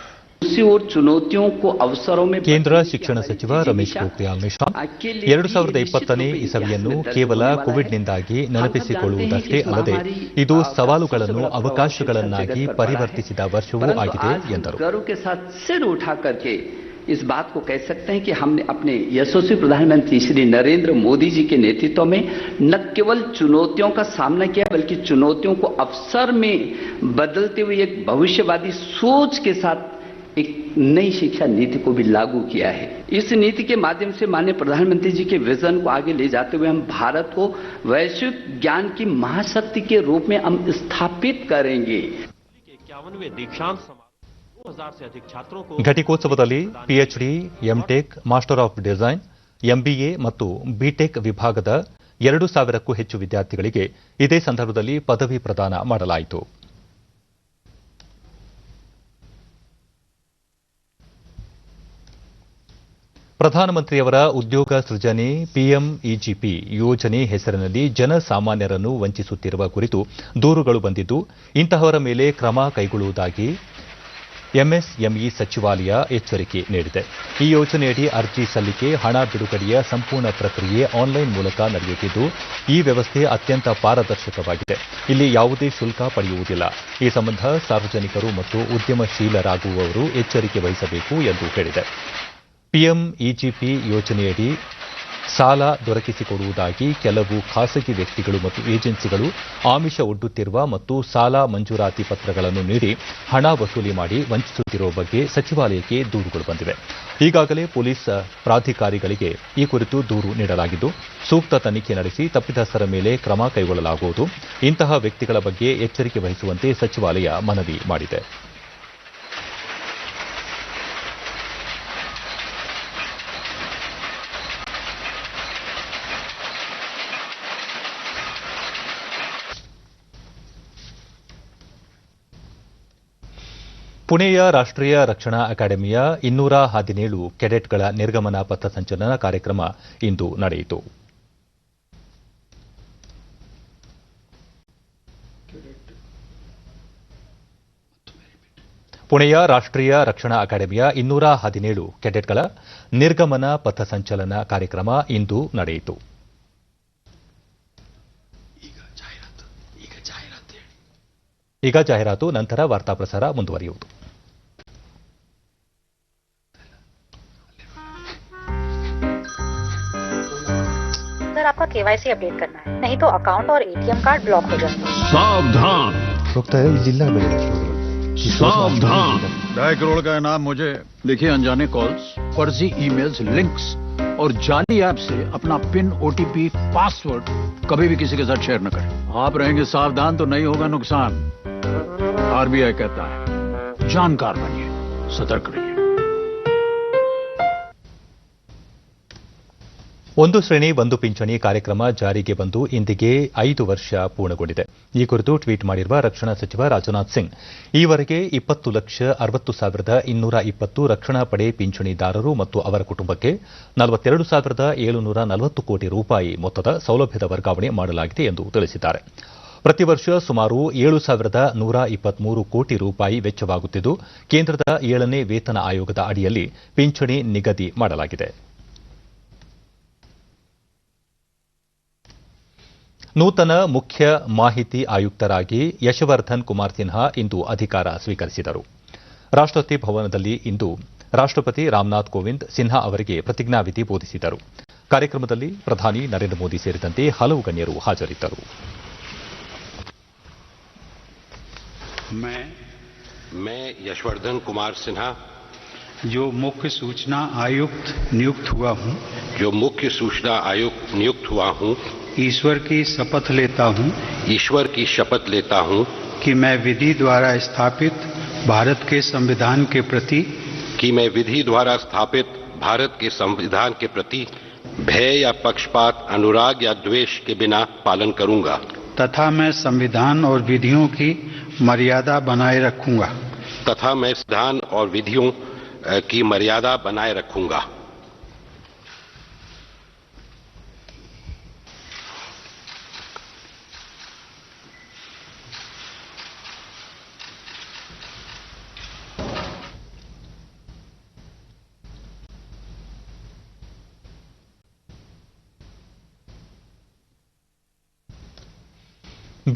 चुनौतियों को अवसरों में ಕೇಂದ್ರ ಶಿಕ್ಷಣ ಸಚಿವ ರಮೇಶ್ ಪೋಖ್ರಿಯಾಲ್ ನಿಶಾಂಕ್ 2020ನೇ ಇಸವಿಯನ್ನು ಕೇವಲ ಕೋವಿಡ್ನಿಂದಾಗಿ ನೆನಪಿಸಿಕೊಳ್ಳುವುದಷ್ಟೇ ಅಲ್ಲದೆ ಇದು ಸವಾಲುಗಳನ್ನು ಅವಕಾಶಗಳನ್ನಾಗಿ ಪರಿವರ್ತಿಸಿದ ವರ್ಷವೂ ಆಗಿದೆ ಎಂದರು. इस बात को कह सकते हैं कि हमने अपने यशस्वी प्रधानमंत्री श्री नरेंद्र मोदी जी के नेतृत्व में न केवल चुनौतियों का सामना किया बल्कि चुनौतियों को अवसर में बदलते हुए एक भविष्यवादी सोच के साथ एक नई शिक्षा नीति को भी लागू किया है. इस नीति के माध्यम से माननीय प्रधानमंत्री जी के विजन को आगे ले जाते हुए हम भारत को वैश्विक ज्ञान की महाशक्ति के रूप में हम स्थापित करेंगे. 51वें दीक्षांत समारोह 2000 से अधिक छात्रों को ಘಟಿಕೋತ್ಸವದಲ್ಲಿ PhD, MTech, master of design, MBA ಮತ್ತು ಬಿಟೆಕ್ ವಿಭಾಗದ 2000ಕ್ಕೂ ಹೆಚ್ಚು ವಿದ್ಯಾರ್ಥಿಗಳಿಗೆ ಇದೇ ಸಂದರ್ಭದಲ್ಲಿ ಪದವಿ ಪ್ರದಾನ ಮಾಡಲಾಯಿತು. ಪ್ರಧಾನಮಂತ್ರಿಯವರ ಉದ್ಯೋಗ ಸೃಜನೆ ಪಿಎಂಇಜಿಪಿ ಯೋಜನೆ ಹೆಸರಿನಲ್ಲಿ ಜನಸಾಮಾನ್ಯರನ್ನು ವಂಚಿಸುತ್ತಿರುವ ಕುರಿತು ದೂರುಗಳು ಬಂದಿದ್ದು ಇಂತಹವರ ಮೇಲೆ ಕ್ರಮ ಕೈಗೊಳ್ಳುವುದಾಗಿ ಎಂಎಸ್ಎಂಇ ಸಚಿವಾಲಯ ಎಚ್ಚರಿಕೆ ನೀಡಿದೆ. ಈ ಯೋಜನೆಯಡಿ ಅರ್ಜಿ ಸಲ್ಲಿಕೆ, ಹಣ ಬಿಡುಗಡೆಯ ಸಂಪೂರ್ಣ ಪ್ರಕ್ರಿಯೆ ಆನ್ಲೈನ್ ಮೂಲಕ ನಡೆಯುತ್ತಿದ್ದು ಈ ವ್ಯವಸ್ಥೆ ಅತ್ಯಂತ ಪಾರದರ್ಶಕವಾಗಿದೆ. ಇಲ್ಲಿ ಯಾವುದೇ ಶುಲ್ಕ ಪಡೆಯುವುದಿಲ್ಲ. ಈ ಸಂಬಂಧ ಸಾರ್ವಜನಿಕರು ಮತ್ತು ಉದ್ಯಮಶೀಲರಾಗುವವರು ಎಚ್ಚರಿಕೆ ವಹಿಸಬೇಕು ಎಂದು ಹೇಳಿದೆ. ಪಿಎಂಇಜಿಪಿ ಯೋಜನೆಯಡಿ ಸಾಲ ದೊರಕಿಸಿಕೊಡುವುದಾಗಿ ಕೆಲವು ಖಾಸಗಿ ವ್ಯಕ್ತಿಗಳು ಮತ್ತು ಏಜೆನ್ಸಿಗಳು ಆಮಿಷ ಒಡ್ಡುತ್ತಿರುವ ಮತ್ತು ಸಾಲ ಮಂಜೂರಾತಿ ಪತ್ರಗಳನ್ನು ನೀಡಿ ಹಣ ವಸೂಲಿ ಮಾಡಿ ವಂಚಿಸುತ್ತಿರುವ ಬಗ್ಗೆ ಸಚಿವಾಲಯಕ್ಕೆ ದೂರುಗಳು ಬಂದಿವೆ. ಈಗಾಗಲೇ ಪೊಲೀಸ್ ಪ್ರಾಧಿಕಾರಿಗಳಿಗೆ ಈ ಕುರಿತು ದೂರು ನೀಡಲಾಗಿದ್ದು ಸೂಕ್ತ ತನಿಖೆ ನಡೆಸಿ ತಪ್ಪಿತಸ್ಥರ ಮೇಲೆ ಕ್ರಮ ಕೈಗೊಳ್ಳಲಾಗುವುದು. ಇಂತಹ ವ್ಯಕ್ತಿಗಳ ಬಗ್ಗೆ ಎಚ್ಚರಿಕೆ ವಹಿಸುವಂತೆ ಸಚಿವಾಲಯ ಮನವಿ ಮಾಡಿದೆ. ಪುಣೆಯ ರಾಷ್ಟ್ರೀಯ ರಕ್ಷಣಾ ಅಕಾಡೆಮಿಯ 217 ಕೆಡೆಟ್ಗಳ ನಿರ್ಗಮನ ಪಥಸಂಚಲನ ಕಾರ್ಯಕ್ರಮ ಇಂದು ನಡೆಯಿತು. ಪುಣೆಯ ರಾಷ್ಟ್ರೀಯ ರಕ್ಷಣಾ ಅಕಾಡೆಮಿಯ 217 ಕೆಡೆಟ್ಗಳ ನಿರ್ಗಮನ ಪಥಸಂಚಲನ ಕಾರ್ಯಕ್ರಮ ಇಂದು ನಡೆಯಿತು. ಈಗ ಜಾಹೀರಾತು, ನಂತರ ವಾರ್ತಾ ಪ್ರಸಾರ ಮುಂದುವರಿಯುವುದು. सर आपका केवाईसी अपडेट करना है, नहीं तो अकाउंट और एटीएम कार्ड ब्लॉक हो जाएंगे। सावधान सावधान। 2.5 करोड़ का इनाम मुझे। देखिए अनजाने कॉल्स, फर्जी ईमेल्स, लिंक्स और जाली ऐप से अपना पिन, ओटीपी, पासवर्ड कभी भी किसी के साथ शेयर न करें। आप रहेंगे सावधान तो नहीं होगा नुकसान। आरबीआई कहता है जानकार बनिए, सतर्क रहिए। ಒಂದು ಶ್ರೇಣಿ ಒಂದು ಪಿಂಚಣಿ ಕಾರ್ಯಕ್ರಮ ಜಾರಿಗೆ ಬಂದು ಇಂದಿಗೆ 5 ವರ್ಷ ಪೂರ್ಣಗೊಂಡಿದೆ. ಈ ಕುರಿತು ಟ್ವೀಟ್ ಮಾಡಿರುವ ರಕ್ಷಣಾ ಸಚಿವ ರಾಜನಾಥ್ ಸಿಂಗ್, ಈವರೆಗೆ 20,10,220 ರಕ್ಷಣಾ ಪಡೆ ಪಿಂಚಣಿದಾರರು ಮತ್ತು ಅವರ ಕುಟುಂಬಕ್ಕೆ 42,740 ಕೋಟಿ ರೂಪಾಯಿ ಮೊತ್ತದ ಸೌಲಭ್ಯದ ವರ್ಗಾವಣೆ ಮಾಡಲಾಗಿದೆ ಎಂದು ತಿಳಿಸಿದ್ದಾರೆ. ಪ್ರತಿ ವರ್ಷ ಸುಮಾರು 7,123 ಕೋಟಿ ರೂಪಾಯಿ ವೆಚ್ಚವಾಗುತ್ತಿದ್ದು ಕೇಂದ್ರದ 7ನೇ ವೇತನ ಆಯೋಗದ ಅಡಿಯಲ್ಲಿ ಪಿಂಚಣಿ ನಿಗದಿ ಮಾಡಲಾಗಿದೆ. ನೂತನ ಮುಖ್ಯ ಮಾಹಿತಿ ಆಯುಕ್ತರಾಗಿ ಯಶವರ್ಧನ್ ಕುಮಾರ್ ಸಿನ್ಹಾ ಇಂದು ಅಧಿಕಾರ ಸ್ವೀಕರಿಸಿದರು. ರಾಷ್ಟ್ರಪತಿ ಭವನದಲ್ಲಿ ಇಂದು ರಾಷ್ಟ್ರಪತಿ ರಾಮನಾಥ್ ಕೋವಿಂದ್ ಸಿನ್ಹಾ ಅವರಿಗೆ ಪ್ರತಿಜ್ಞಾವಿಧಿ ಬೋಧಿಸಿದರು. ಕಾರ್ಯಕ್ರಮದಲ್ಲಿ ಪ್ರಧಾನಿ ನರೇಂದ್ರ ಮೋದಿ ಸೇರಿದಂತೆ ಹಲವು ಗಣ್ಯರು ಹಾಜರಿದ್ದರು. मैं यशवर्धन कुमार सिन्हा जो मुख्य सूचना आयुक्त नियुक्त हुआ हूं ईश्वर की शपथ लेता हूं कि मैं विधि द्वारा स्थापित भारत के संविधान के प्रति भय या पक्षपात, अनुराग या द्वेष के बिना पालन करूंगा तथा मैं संविधान और विधियों की मर्यादा बनाए रखूंगा।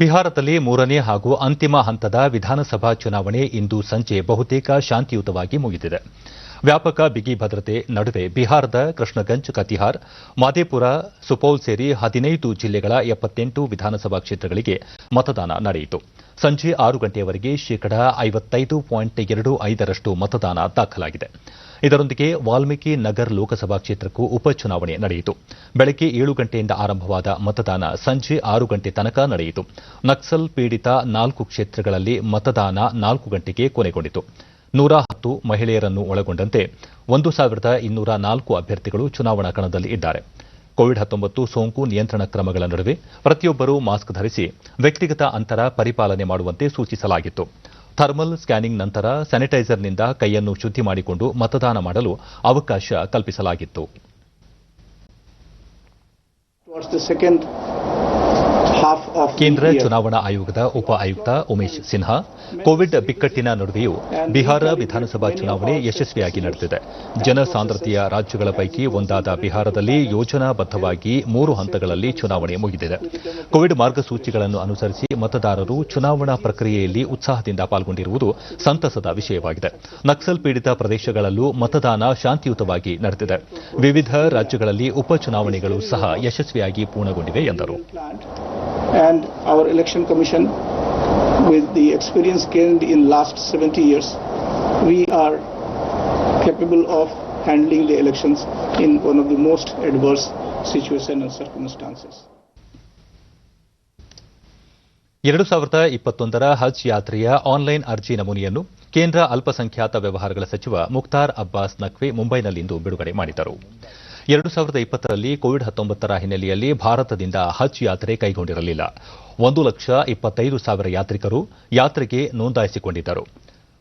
ಬಿಹಾರದಲ್ಲಿ 3ನೇ ಹಾಗೂ ಅಂತಿಮ ಹಂತದ ವಿಧಾನಸಭಾ ಚುನಾವಣೆ ಇಂದು ಸಂಜೆ ಬಹುತೇಕ ಶಾಂತಿಯುತವಾಗಿ ಮುಗಿದಿದೆ. ವ್ಯಾಪಕ ಬಿಗಿ ಭದ್ರತೆ ನಡುವೆ ಬಿಹಾರದ ಕೃಷ್ಣಗಂಜ್, ಕತಿಹಾರ್, ಮಾದೇಪುರ, ಸುಪೌಲ್ ಸೇರಿ 15 ಜಿಲ್ಲೆಗಳ 78 ವಿಧಾನಸಭಾ ಕ್ಷೇತ್ರಗಳಿಗೆ ಮತದಾನ ನಡೆಯಿತು. ಸಂಜೆ 6 ಗಂಟೆಯವರೆಗೆ ಶೇಕಡಾ 55.25% ಮತದಾನ ದಾಖಲಾಗಿದೆ. ಇದರೊಂದಿಗೆ ವಾಲ್ಮೀಕಿ ನಗರ್ ಲೋಕಸಭಾ ಕ್ಷೇತ್ರಕ್ಕೂ ಉಪಚುನಾವಣೆ ನಡೆಯಿತು. ಬೆಳಗ್ಗೆ 7 ಗಂಟೆಯಿಂದ ಆರಂಭವಾದ ಮತದಾನ ಸಂಜೆ 6 ಗಂಟೆ ತನಕ ನಡೆಯಿತು. ನಕ್ಸಲ್ ಪೀಡಿತ 4 ಕ್ಷೇತ್ರಗಳಲ್ಲಿ ಮತದಾನ 4 ಗಂಟೆಗೆ ಕೊನೆಗೊಂಡಿತು. 110 ಮಹಿಳೆಯರನ್ನು ಒಳಗೊಂಡಂತೆ 1,204 ಅಭ್ಯರ್ಥಿಗಳು ಚುನಾವಣಾ ಕಣದಲ್ಲಿ ಇದ್ದಾರೆ. ಕೋವಿಡ್-19 ಸೋಂಕು ನಿಯಂತ್ರಣ ಕ್ರಮಗಳ ನಡುವೆ ಪ್ರತಿಯೊಬ್ಬರೂ ಮಾಸ್ಕ್ ಧರಿಸಿ ವ್ಯಕ್ತಿಗತ ಅಂತರ ಪರಿಪಾಲನೆ ಮಾಡುವಂತೆ ಸೂಚಿಸಲಾಗಿತ್ತು. ಥರ್ಮಲ್ ಸ್ಕ್ಯಾನಿಂಗ್ ನಂತರ ಸ್ಯಾನಿಟೈಸರ್ನಿಂದ ಕೈಯನ್ನು ಶುದ್ಧಿ ಮಾಡಿಕೊಂಡು ಮತದಾನ ಮಾಡಲು ಅವಕಾಶ ಕಲ್ಪಿಸಲಾಗಿತ್ತು. ಕೇಂದ್ರ ಚುನಾವಣಾ ಆಯೋಗದ ಉಪ ಆಯುಕ್ತ ಉಮೇಶ್ ಸಿನ್ಹಾ, ಕೋವಿಡ್ ಬಿಕ್ಕಟ್ಟಿನ ನಡುವೆಯೂ ಬಿಹಾರ ವಿಧಾನಸಭಾ ಚುನಾವಣೆ ಯಶಸ್ವಿಯಾಗಿ ನಡೆದಿದೆ. ಜನಸಾಂದ್ರತೆಯ ರಾಜ್ಯಗಳ ಪೈಕಿ ಒಂದಾದ ಬಿಹಾರದಲ್ಲಿ ಯೋಜನಾಬದ್ದವಾಗಿ 3 ಹಂತಗಳಲ್ಲಿ ಚುನಾವಣೆ ಮುಗಿದಿದೆ. ಕೋವಿಡ್ ಮಾರ್ಗಸೂಚಿಗಳನ್ನು ಅನುಸರಿಸಿ ಮತದಾರರು ಚುನಾವಣಾ ಪ್ರಕ್ರಿಯೆಯಲ್ಲಿ ಉತ್ಸಾಹದಿಂದ ಪಾಲ್ಗೊಂಡಿರುವುದು ಸಂತಸದ ವಿಷಯವಾಗಿದೆ. ನಕ್ಸಲ್ ಪೀಡಿತ ಪ್ರದೇಶಗಳಲ್ಲೂ ಮತದಾನ ಶಾಂತಿಯುತವಾಗಿ ನಡೆದಿದೆ. ವಿವಿಧ ರಾಜ್ಯಗಳಲ್ಲಿ ಉಪಚುನಾವಣೆಗಳು ಸಹ ಯಶಸ್ವಿಯಾಗಿ ಪೂರ್ಣಗೊಂಡಿವೆ ಎಂದರು. And our election commission, with the experience gained in last 70 years, we are capable of handling the elections in one of the most adverse situations and circumstances. 2021 ಹಜ್ ಯಾತ್ರೆಯ ಆನ್ಲೈನ್ ಅರ್ಜಿ ನಮೂನೆಯನ್ನು ಕೇಂದ್ರ ಅಲ್ಪಸಂಖ್ಯಾತ ವ್ಯವಹಾರಗಳ ಸಚಿವ ಮುಖ್ತಾರ್ ಅಬ್ಬಾಸ್ ನಖ್ವಿ ಮುಂಬೈನಲ್ಲಿಂದು ಬಿಡುಗಡೆ ಮಾಡಿದರು. 2020ರಲ್ಲಿ ಕೋವಿಡ್-19 ಹಿನ್ನೆಲೆಯಲ್ಲಿ ಭಾರತದಿಂದ ಹಜ್ ಯಾತ್ರೆ ಕೈಗೊಂಡಿರಲಿಲ್ಲ. 1,25,000 ಯಾತ್ರಿಕರು ಯಾತ್ರೆಗೆ ನೋಂದಾಯಿಸಿಕೊಂಡಿದ್ದರು.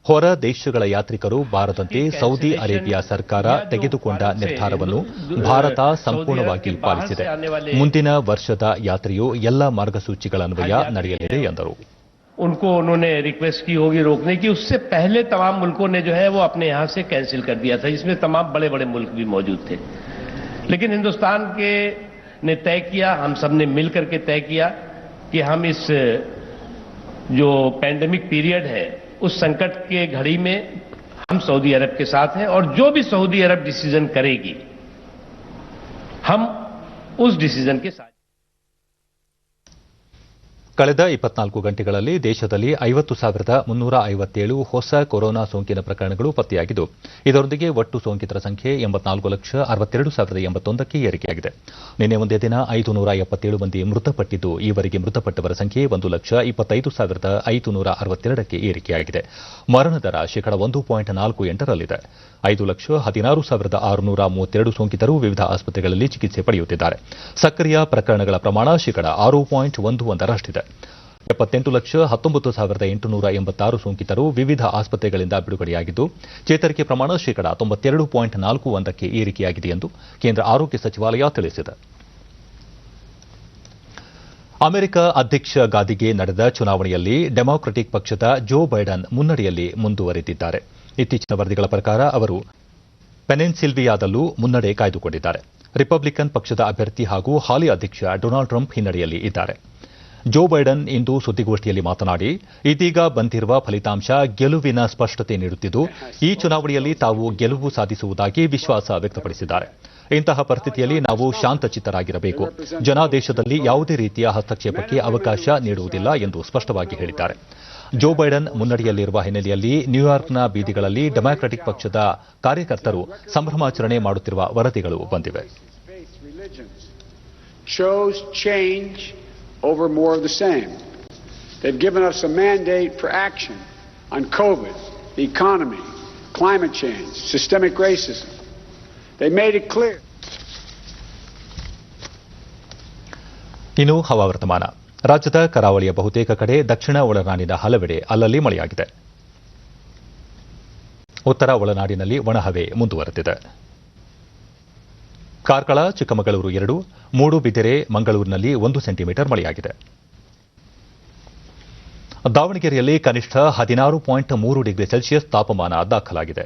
ಹೊರ ದೇಶಗಳ ಯಾತ್ರಿಕರು ಬಾರದಂತೆ ಸೌದಿ ಅರೇಬಿಯಾ ಸರ್ಕಾರ ತೆಗೆದುಕೊಂಡ ನಿರ್ಧಾರವನ್ನು ಭಾರತ ಸಂಪೂರ್ಣವಾಗಿ ಪಾಲಿಸಿದೆ. ಮುಂದಿನ ವರ್ಷದ ಯಾತ್ರೆಯು ಎಲ್ಲ ಮಾರ್ಗಸೂಚಿಗಳನ್ವಯ ನಡೆಯಲಿದೆ ಎಂದರು. उनको उन्होंने रिक्वेस्ट की होगी रोकने की, उससे पहले तमाम मुल्कों ने जो है वो अपने यहां से कैंसिल कर दिया था, जिसमें तमाम बड़े बड़े मुल्क भी मौजूद थे. लेकिन हिंदुस्तान के ने तय किया, हम सब ने मिल करके तय किया कि हम इस जो पैंडेमिक पीरियड है उस संकट के घड़ी में हम सऊदी अरब के साथ हैं और जो भी सऊदी अरब डिसीजन करेगी हम उस डिसीजन के साथ. ಕಳೆದ 24 ಗಂಟೆಗಳಲ್ಲಿ ದೇಶದಲ್ಲಿ 50,357 ಹೊಸ ಕೊರೋನಾ ಸೋಂಕಿನ ಪ್ರಕರಣಗಳು ಪತ್ತೆಯಾಗಿದ್ದು, ಇದರೊಂದಿಗೆ ಒಟ್ಟು ಸೋಂಕಿತರ ಸಂಖ್ಯೆ 84,62,081ಕ್ಕೆ ಏರಿಕೆಯಾಗಿದೆ. ನಿನ್ನೆ ಒಂದೇ ದಿನ 577 ಮಂದಿ ಮೃತಪಟ್ಟಿದ್ದು, ಈವರೆಗೆ ಮೃತಪಟ್ಟವರ ಸಂಖ್ಯೆ 1,25,562ಕ್ಕೆ ಏರಿಕೆಯಾಗಿದೆ. ಮರಣ ದರ 1.48ರಲ್ಲಿದೆ. 5,16,632 ಸೋಂಕಿತರು ವಿವಿಧ ಆಸ್ಪತ್ರೆಗಳಲ್ಲಿ ಚಿಕಿತ್ಸೆ ಪಡೆಯುತ್ತಿದ್ದಾರೆ. ಸಕ್ರಿಯ ಪ್ರಕರಣಗಳ ಪ್ರಮಾಣ 6.11ರಷ್ಟಿದೆ. 78,19,886 ಸೋಂಕಿತರು ವಿವಿಧ ಆಸ್ಪತ್ರೆಗಳಿಂದ ಬಿಡುಗಡೆಯಾಗಿದ್ದು, ಚೇತರಿಕೆ ಪ್ರಮಾಣ 92.41ಕ್ಕೆ ಏರಿಕೆಯಾಗಿದೆ ಎಂದು ಕೇಂದ್ರ ಆರೋಗ್ಯ ಸಚಿವಾಲಯ ತಿಳಿಸಿದೆ. ಅಮೆರಿಕ ಅಧ್ಯಕ್ಷ ಗಾದಿಗೆ ನಡೆದ ಚುನಾವಣೆಯಲ್ಲಿ ಡೆಮಾಕ್ರಟಿಕ್ ಪಕ್ಷದ ಜೋ ಬೈಡನ್ ಮುನ್ನಡೆಯಲ್ಲಿ ಮುಂದುವರೆದಿದ್ದಾರೆ. ಇತ್ತೀಚಿನ ವರದಿಗಳ ಪ್ರಕಾರ ಅವರು ಪೆನಿನ್ಸಿಲ್ವಿಯಾದಲ್ಲೂ ಮುನ್ನಡೆ ಕಾಯ್ದುಕೊಂಡಿದ್ದಾರೆ. ರಿಪಬ್ಲಿಕನ್ ಪಕ್ಷದ ಅಭ್ಯರ್ಥಿ ಹಾಗೂ ಹಾಲಿ ಅಧ್ಯಕ್ಷ ಡೊನಾಲ್ಡ್ ಟ್ರಂಪ್ ಹಿನ್ನಡೆಯಲ್ಲಿ ಇದ್ದಾರೆ. ಜೋ ಬೈಡನ್ ಇಂದು ಸುದ್ದಿಗೋಷ್ಠಿಯಲ್ಲಿ ಮಾತನಾಡಿ, ಇದೀಗ ಬಂದಿರುವ ಫಲಿತಾಂಶ ಗೆಲುವಿನ ಸ್ಪಷ್ಟತೆ ನೀಡುತ್ತಿದ್ದು, ಈ ಚುನಾವಣೆಯಲ್ಲಿ ತಾವು ಗೆಲುವು ಸಾಧಿಸುವುದಾಗಿ ವಿಶ್ವಾಸ ವ್ಯಕ್ತಪಡಿಸಿದ್ದಾರೆ. ಇಂತಹ ಪರಿಸ್ಥಿತಿಯಲ್ಲಿ ನಾವು ಶಾಂತಚಿತ್ತರಾಗಿರಬೇಕು. ಜನಾದೇಶದಲ್ಲಿ ಯಾವುದೇ ರೀತಿಯ ಹಸ್ತಕ್ಷೇಪಕ್ಕೆ ಅವಕಾಶ ನೀಡುವುದಿಲ್ಲ ಎಂದು ಸ್ಪಷ್ಟವಾಗಿ ಹೇಳಿದ್ದಾರೆ. ಜೋ ಬೈಡನ್ ಮುನ್ನಡೆಯಲ್ಲಿರುವ ಹಿನ್ನೆಲೆಯಲ್ಲಿ ನ್ಯೂಯಾರ್ಕ್ನ ಬೀದಿಗಳಲ್ಲಿ ಡೆಮಾಕ್ರಟಿಕ್ ಪಕ್ಷದ ಕಾರ್ಯಕರ್ತರು ಸಂಭ್ರಮಾಚರಣೆ ಮಾಡುತ್ತಿರುವ ವರದಿಗಳು ಬಂದಿವೆ. Over more of the same. They've given us a mandate for action on COVID, the economy, climate change, systemic racism. They made it clear. ಇನ್ನು ಹವಾವರ್ತಮಾನ. ರಾಜ್ಯದ ಕರಾವಳಿಯ ಬಹುತೇಕ ಕಡೆ, ದಕ್ಷಿಣ ಒಳನಾಡಿನ ಹಲವೆಡೆ ಅಲ್ಲಲ್ಲಿ ಮಳೆಯಾಗಿದೆ. ಉತ್ತರ ಒಳನಾಡಿನಲ್ಲಿ ಒಣಹವೆ ಮುಂದುವರೆದಿದೆ. ಕಾರ್ಕಳ, ಚಿಕ್ಕಮಗಳೂರು 2, ಮೂಡುಬಿದಿರೆ, ಮಂಗಳೂರಿನಲ್ಲಿ 1 ಸೆಂಟಿಮೀಟರ್ ಮಳೆಯಾಗಿದೆ. ದಾವಣಗೆರೆಯಲ್ಲಿ ಕನಿಷ್ಠ 16.3 ಡಿಗ್ರಿ ಸೆಲ್ಸಿಯಸ್ ತಾಪಮಾನ ದಾಖಲಾಗಿದೆ.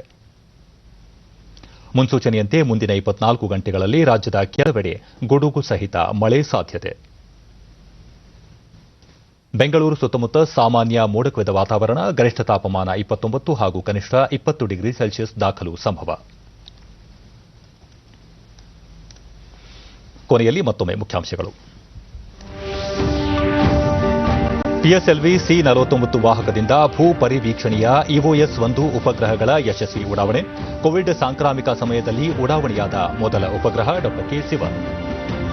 ಮುನ್ಸೂಚನೆಯಂತೆ ಮುಂದಿನ 24 ಗಂಟೆಗಳಲ್ಲಿ ರಾಜ್ಯದ ಕೆಲವೆಡೆ ಗುಡುಗು ಸಹಿತ ಮಳೆ ಸಾಧ್ಯತೆ. ಬೆಂಗಳೂರು ಸುತ್ತಮುತ್ತ ಸಾಮಾನ್ಯ ಮೋಡ ಕವಿದ ವಾತಾವರಣ, ಗರಿಷ್ಠ ತಾಪಮಾನ 29 ಹಾಗೂ ಕನಿಷ್ಠ 20 ಡಿಗ್ರಿ ಸೆಲ್ಸಿಯಸ್ ದಾಖಲು ಸಂಭವ. ಕೊನೆಯಲ್ಲಿ ಮತ್ತೊಮ್ಮೆ ಮುಖ್ಯಾಂಶಗಳು. ಪಿಎಸ್ಎಲ್ವಿ C-49 ವಾಹಕದಿಂದ ಭೂ ಪರಿವೀಕ್ಷಣೆಯ EOS-1 ಉಪಗ್ರಹಗಳ ಯಶಸ್ವಿ ಉಡಾವಣೆ. ಕೋವಿಡ್ ಸಾಂಕ್ರಾಮಿಕ ಸಮಯದಲ್ಲಿ ಉಡಾವಣೆಯಾದ ಮೊದಲ ಉಪಗ್ರಹ. ಡಾ ಕೆ ಸಿವನ್.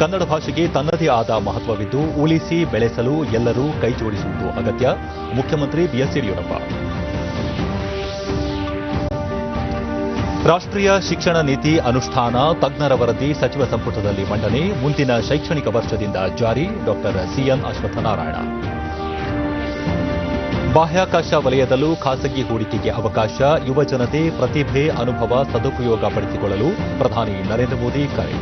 ಕನ್ನಡ ಭಾಷೆಗೆ ತನ್ನದೇ ಆದ ಮಹತ್ವವಿದ್ದು, ಉಳಿಸಿ ಬೆಳೆಸಲು ಎಲ್ಲರೂ ಕೈಜೋಡಿಸುವುದು ಅಗತ್ಯ. ಮುಖ್ಯಮಂತ್ರಿ ಬಿಎಸ್ ಯಡಿಯೂರಪ್ಪ. ರಾಷ್ಟ್ರೀಯ ಶಿಕ್ಷಣ ನೀತಿ ಅನುಷ್ಠಾನ ತಜ್ಞರ ವರದಿ ಸಚಿವ ಸಂಪುಟದಲ್ಲಿ ಮಂಡನೆ. ಮುಂದಿನ ಶೈಕ್ಷಣಿಕ ವರ್ಷದಿಂದ ಜಾರಿ. ಡಾ ಸಿಎನ್ ಅಶ್ವತ್ಥನಾರಾಯಣ. ಬಾಹ್ಯಾಕಾಶ ವಲಯದಲ್ಲೂ ಖಾಸಗಿ ಹೂಡಿಕೆಗೆ ಅವಕಾಶ, ಯುವಜನತೆ ಪ್ರತಿಭೆ ಅನುಭವ ಸದುಪಯೋಗ ಪಡಿಸಿಕೊಳ್ಳಲು ಪ್ರಧಾನಿ ನರೇಂದ್ರ ಮೋದಿ ಕರೆ.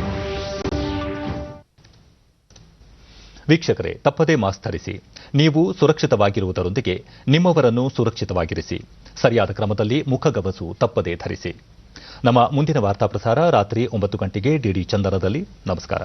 ವೀಕ್ಷಕರೇ, ತಪ್ಪದೇ ಮಾಸ್ಕ್ ಧರಿಸಿ. ನೀವು ಸುರಕ್ಷಿತವಾಗಿರುವುದರೊಂದಿಗೆ ನಿಮ್ಮವರನ್ನು ಸುರಕ್ಷಿತವಾಗಿರಿಸಿ. ಸರಿಯಾದ ಕ್ರಮದಲ್ಲಿ ಮುಖಗವಸು ತಪ್ಪದೇ ಧರಿಸಿ. ನಮ್ಮ ಮುಂದಿನ ವಾರ್ತಾ ಪ್ರಸಾರ ರಾತ್ರಿ 9 ಗಂಟೆಗೆ ಡಿಡಿ ಚಂದನದಲ್ಲಿ. ನಮಸ್ಕಾರ.